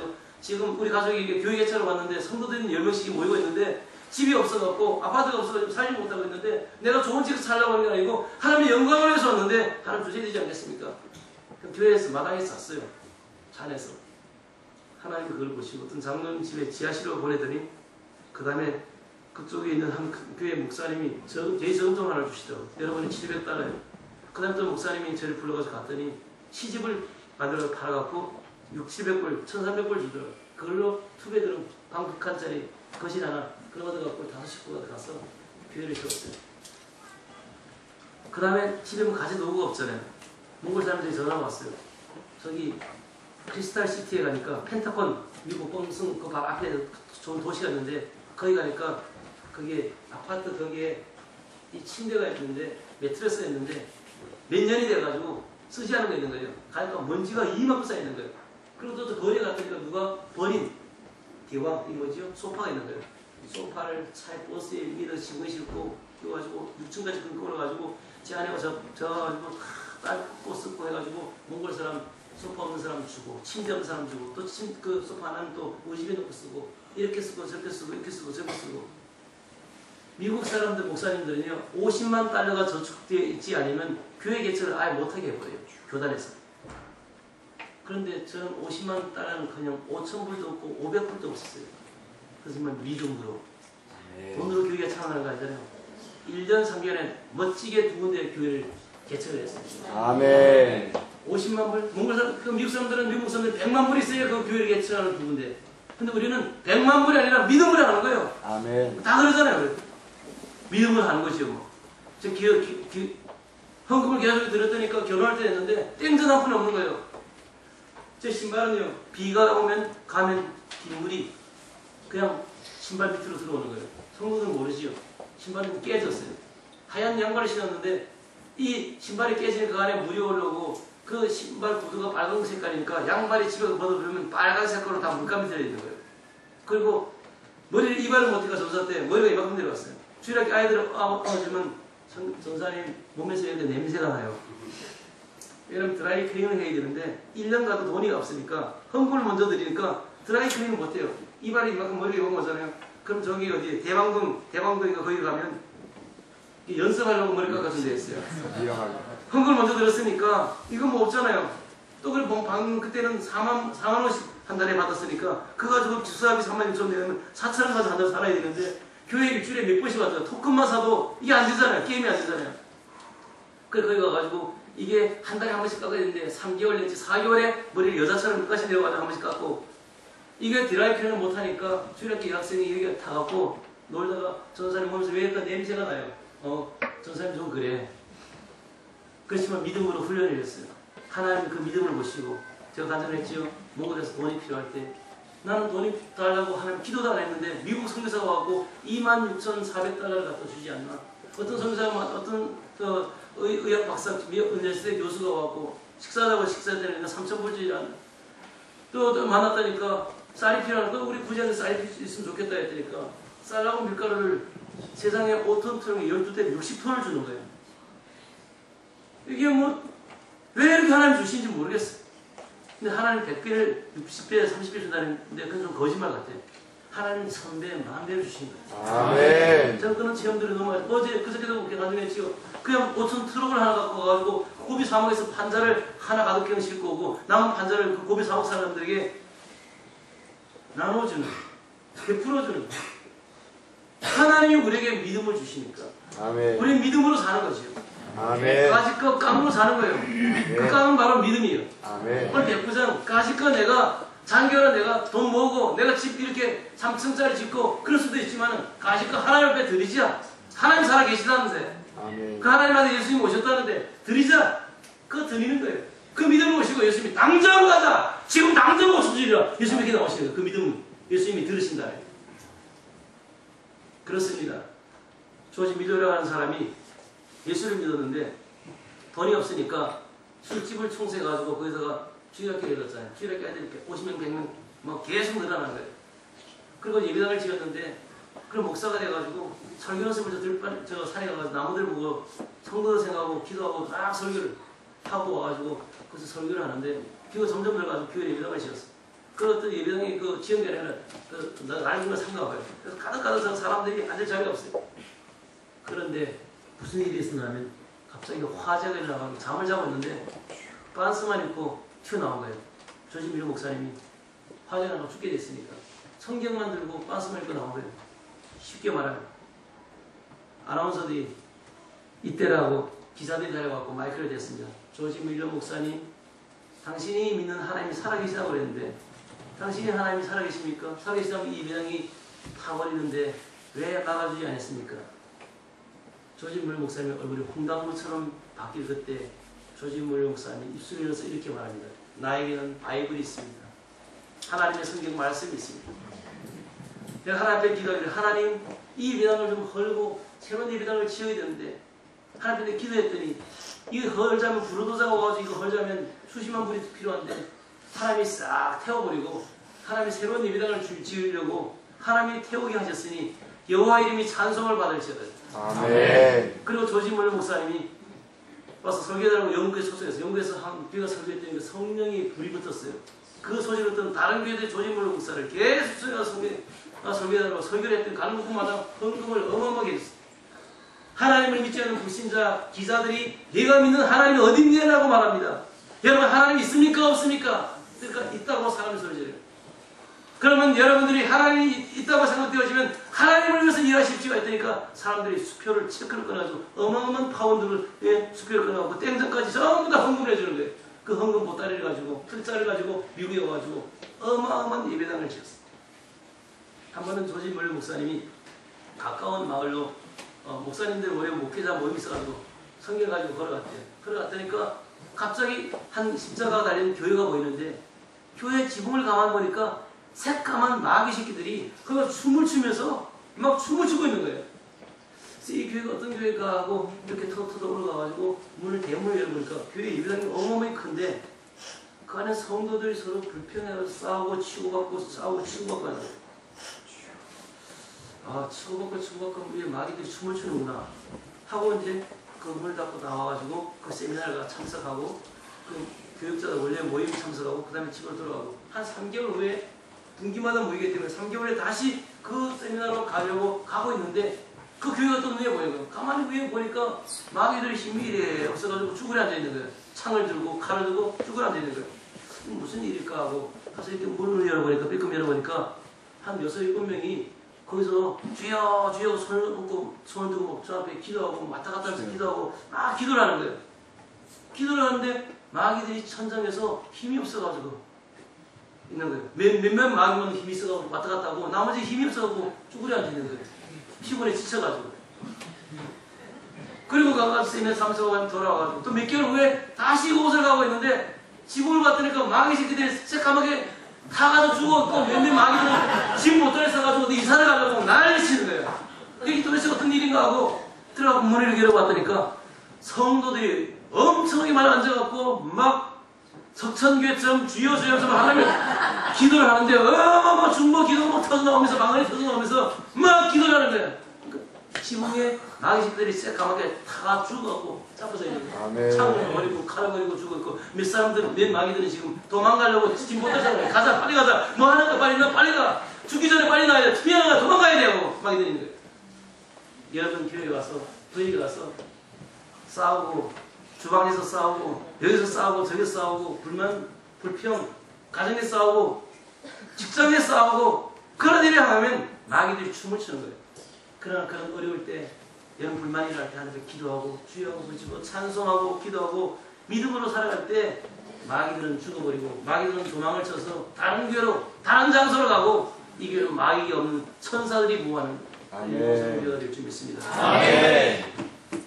지금 우리 가족이 교회 개차로 왔는데 성도들이 10명씩 모이고 있는데 집이 없어갖고 아파트가 없어가지고 살지 못하고 있는데 내가 좋은 집에서 살려고 하는 게 아니고 하나님의 영광을 위해서 왔는데 하나님 주셔야 되지 않겠습니까? 그럼 교회에서 마당에서 잤어요. 차 안에서. 하나님이 그걸 보시고 어떤 장로님 집에 지하실로 보내더니 그 다음에 그쪽에 있는 한 교회 목사님이 대저금통 하나 주시더라고요. 여러분이 700달러예요. 그 다음에 또 목사님이 저를 불러가지고 갔더니 시집을 만들어서 팔아갖고 700불, 1300불 주더라고요. 그걸로 투베드룸 방 2칸짜리 거실 하나 그거 얻어갖고 5식구가 가서 교회를 세웠어요. 그 다음에 집에 뭐 가진 노구가 없잖아요. 몽골 사람들이 전화가 왔어요. 저기 크리스탈 시티에 가니까 펜타곤 미국 뽕승 그 바로 앞에 좋은 도시가 있는데 거기 가니까 그게 아파트 거기에 이 침대가 있는데 매트레스가 있는데 몇 년이 돼가지고 쓰지 않은 거 있는 거예요. 가니까 먼지가 이만큼 쌓여 있는 거예요. 그리고 또 거리에 갔더니까 누가 버린 디왕 이 뭐지요? 소파가 있는 거예요. 소파를 차에 버스에 밀어 지고 싣고 그래가지고 6층까지 끌어가지고 제 아내가 저 가지고 딸 꽂고 해가지고 몽골 사람 소파 없는 사람 주고 침대 없는 사람 주고 또 그 소파 하나는 또 우리 집에 놓고 쓰고 이렇게 쓰고 저렇게 쓰고 이렇게 쓰고 저렇게 쓰고. 미국 사람들 목사님들은요 50만 달러가 저축되어 있지 않으면 교회 개척을 아예 못하게 해버려요. 교단에서. 그런데 저는 50만 달러는 그냥 5,000불도 없고 500불도 없었어요. 그렇지만 믿음으로 돈으로 교회가 창안하는 거 아니잖아요. 1년 3개월에 멋지게 2군데 교회를 개척을 했어요. 아멘. 50만 불? 몽골 사람, 그 미국 사람들은 미국 사람들 100만 불이 있어야 그 교회를 개척하는 2군데. 근데 우리는 100만 불이 아니라 믿음으로 하는 거예요. 아멘. 다 그러잖아요. 믿음으로 하는 것이요. 뭐. 저 헌금을 계속 들었더니까 결혼할 때 됐는데 땡전 한 푼이 없는 거예요. 제 신발은요. 비가 오면 가면 빗물이 그냥 신발 밑으로 들어오는 거예요. 성도들은 모르지요. 신발은 깨졌어요. 하얀 양말을 신었는데 이 신발이 깨지는 그 안에 물이 올라오고 그 신발 구두가 빨간 색깔이니까 양말이 집에 벗어버리면 빨간 색깔로 다 물감이 들어있는 거예요. 그리고 머리를 이발을 못해가 전사 때 머리가 이만큼 내려왔어요. 주일학교 아이들 주면 전사님 몸에서 이렇게 냄새가 나요. 왜냐면 드라이 클리닝을 해야 되는데 1년 가도 돈이 없으니까 헌금을 먼저 드리니까 드라이 클리닝 못해요. 이발이 이만큼 머리가 이만큼 오잖아요. 그럼 저기 어디 대방동인가 거기 가면 연습하려고 머리 깎아준 데 있어요. 헌금을 먼저 들었으니까 이거 뭐 없잖아요. 또 그리고 그때는 4만 원씩 한 달에 받았으니까 그거 가지고 집사비 3만 6천 내면 4천 원 가지고 한 달 살아야 되는데 교회 일주일에 몇 번씩 왔어요. 토큰만 사도 이게 안 되잖아요. 게임이 안 되잖아요. 그래 거기 가가지고 이게 한 달에 한 번씩 깎아야 되는데 3개월 내지 4개월에 머리를 여자처럼 끝까지 내려가지고 한 번씩 깎고 이게 드라이클리닝을 못하니까 주일학교 여학생이 여기 타갖고 놀다가 전사님 보면서 왜 약간 냄새가 나요? 전사님 좀 그래. 그렇지만 믿음으로 훈련을 했어요. 하나님 그 믿음을 보시고 제가 간증했지요. 몽골에서 돈이 필요할 때 나는 돈이 달라고 하나님 기도다 했는데 미국 선교사가 와갖고 26,400달러를 갖다 주지 않나. 어떤 선교사가 어떤 의학 박사 university 교수가 와갖고 식사하자고 식사했다니까 3,000불 주지 않나. 또 만났다니까 쌀이 필요하니까 우리 부자는 쌀이 있으면 좋겠다 했다니까 쌀하고 밀가루를 세상에 5톤 트럭에 12대 60톤을 주는 거예요. 이게 왜 이렇게 하나님 주시는지 모르겠어요. 근데 하나님 100배를 60배, 30배 준다는데 그건 좀 거짓말 같아요. 하나님 1000배, 10,000배를 주신 거예요. 아멘. 저는 그런 체험들이 너무 많아요. 어제 그저께도 그렇게 나중에지요. 그냥 5천 트럭을 하나 갖고 가가지고 고비 사막에서 판자를 하나 가득 싣고 오고 남은 판자를 그 고비 사막 사람들에게 나눠주는, 베풀어주는. 하나님이 우리에게 믿음을 주시니까 아멘. 우리는 믿음으로 사는 거죠. 아멘. 까짓거 까먹고 사는 거예요. 그 까는 바로 믿음이에요. 아멘. 오늘 백부장 까짓거 내가 장교라 내가 돈 모으고 내가 집 이렇게 3층짜리 짓고 그럴 수도 있지만 까짓거 하나님 앞에 드리자. 하나님 살아계시다는데 아멘. 그 하나님한테 예수님이 오셨다는데 드리자. 그거 드리는 거예요. 그 믿음을 오시고 예수님이 당장 가자. 지금 당장 없어지리라. 예수님이 이렇게 나오시는 거예요. 그 믿음 예수님이 들으신다. 그렇습니다. 조지 밀러라고 하는 사람이 예수를 믿었는데 돈이 없으니까 술집을 총세해가지고 거기다가 주일학교를 열었잖아요. 주일학교 애들이 50명, 100명 막 계속 늘어나는 거예요. 그리고 예배당을 지었는데 그럼 목사가 돼가지고 설교 연습을 저 산에 가가지고 나무들 보고 성도들 생각하고 기도하고 막 설교를 하고 와가지고 거기서 설교를 하는데 비가 점점 들어가서 교회 예배당을 지었어요. 그 어떤 예배당이 그 지역에는 날개가 상가 봐요. 그래서 가득가득 사람들이 앉을 자리가 없어요. 그런데 무슨 일이 있었냐면 갑자기 화재가 일어나가지고 잠을 자고 있는데 반스만 입고 튀어나온 거예요. 조지 밀러 목사님이 화재가 나고 죽게 됐으니까 성경만 들고 반스만 입고 나온 거예요. 쉽게 말하면 아나운서들이 이때라고 기사들이 달려갖고 마이크를 댔습니다. 조지 밀러 목사님, 당신이 믿는 하나님이 살아계시다고 그랬는데 당신이 하나님이 살아계십니까? 살아계시다면 이 배당이 타버리는데 왜 막아주지 않았습니까? 조지 밀러 목사님의 얼굴이 홍당무처럼 바뀔 그때 조지 밀러 목사님이 입술을 열어서 이렇게 말합니다. 나에게는 바이블이 있습니다. 하나님의 성경 말씀이 있습니다. 내가 하나님 앞에 기도하기를 하나님 이 배당을 좀 헐고 새로운 이 배당을 지어야 되는데 하나님 앞에 기도했더니 이거 헐자면 불로도자가 와가지고 이거 헐자면 수십만 불이 필요한데 하나님이 싹 태워버리고 하나님이 새로운 예배당을 지으려고 하나님이 태우게 하셨으니 여호와 이름이 찬송을 받을지어다. 아멘. 그리고 조지 밀러 목사님이 와서 설교하라고 영국에 초청해서 영국에서 한 교회가 설교했더니 그 성령이 불이 붙었어요. 그 소식을 듣는 다른 교회들 조지 밀러 목사를 계속 설교하라고 설교를 했더니 가는 곳마다 헌금을 어마어마하게 했어요. 하나님을 믿지 않는 불신자 기자들이 내가 믿는 하나님이 어딨냐라고 말합니다. 여러분 하나님 있습니까 없습니까? 그러니까 있다고 사람이 소리져요. 그러면 여러분들이 하나님이 있다고 생각되어지면 하나님을 위해서 일하십시오 했다니까 사람들이 수표를 체크를 꺼내가지고 어마어마한 파운드를 수표를 꺼내가지고 땡전까지 전부 다 헌금을 해주는 거예요. 그 헌금 보따리를 가지고 트리짜를 가지고 미국에 와가지고 어마어마한 예배당을 지었어요. 한 번은 조지 밀러 목사님이 가까운 마을로 목사님들 모여 목회자 모임이 있어가지고 성경 가지고 걸어갔대요. 걸어갔다니까 갑자기 한 십자가가 달린 교회가 보이는데 교회 지붕을 가만 보니까 새까만 마귀 새끼들이 거기서 춤을 추면서 막 춤을 추고 있는 거예요. 그래서 이 교회가 어떤 교회가 하고 이렇게 터벅터벅 올라가가지고 문을 대문을 열어보니까 교회 예배당이 어마어마히 큰데 그 안에 성도들이 서로 불평해서 싸우고 치고받고 싸우고 치고받고 하는 거예요. 아, 치고받고 왜 마귀들이 춤을 추는구나 하고 이제 그 문을 닫고 나와가지고 그 세미나를 참석하고 그 교육자들 원래 모임 참석하고 그 다음에 집으로 돌아가고 한 3개월 후에 분기마다 모이기 때문에 3개월에 다시 그 세미나로 가려고 가고 있는데 그 교회가 또 눈에 보이는 거예요. 가만히 위에 보니까 마귀들이 힘이 이래 없어가지고 쭈그려 앉아있는 거예요. 창을 들고 칼을 들고 쭈그려 앉아있는 거예요. 무슨 일일까 하고 가서 이렇게 문을 열어보니까 삐끔 열어보니까 한 6, 7명이 거기서 주여 주여 손을 들고 저 앞에 기도하고 왔다 갔다 하면서 기도하고 막 기도를 하는 거예요. 기도를 하는데 마귀들이 천장에서 힘이 없어가지고 있는 거예요. 몇몇 마귀는 힘이 있어서 왔다 갔다 하고 나머지 힘이 없어서 쭈그려 앉아 있는 거예요. 피곤에 지쳐가지고. 그리고 가서 세미나 참석하고 돌아와가지고 또 몇 개월 후에 다시 이곳을 가고 있는데 지구를 봤더니까 마귀 새끼들이 새까맣게 타가지고 죽었고 몇몇 마귀들은 집 못 들어서가지고 이사를 가려고 난리 치는 거예요. 이게 도대체 어떤 일인가 하고 들어가고 문을 열어봤더니까 성도들이 엄청나게 많이 앉아갖고 막 석천교회처럼 주여 주여처럼 하나님 기도를 하는데 어마어마 중보 기도가 막 터져나오면서 망언이 터져나오면서 막 기도를 하는 거예요. 지붕에 마귀새끼들이 새까맣게 타가 죽어갖고 잡혀져 있는 거예요. 창을 버리고 칼을 버리고 죽어있고 몇 사람들은 몇 마귀들은 지금 도망가려고 집 못 들어가고 가자 빨리 가자 뭐 하는 거 빨리 너 빨리 가 죽기 전에 빨리 나야 돼 투명하가 도망가야 돼요 마귀들이 있는 거예요. 여러분 교회에 와서 부인에 가서 싸우고 주방에서 싸우고 여기서 싸우고 저기서 싸우고 불만 불평 가정에 싸우고 직장에 싸우고 그런 일을 하면 마귀들이 춤을 추는 거예요. 그러나 그런 어려울 때 여러분 불만이 날 때 하나님께 기도하고 주여하고 부르짖고 찬송하고 기도하고 믿음으로 살아갈 때 마귀들은 죽어버리고 마귀들은 도망을 쳐서 다른 교회로 다른 장소로 가고 이 교회는 마귀가 없는 천사들이 모하는 성교가 될 줄 믿습니다. 아멘.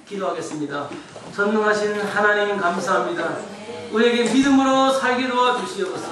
기도하겠습니다. 전능하신 하나님 감사합니다. 우리에게 믿음으로 살게 도와주시옵소서.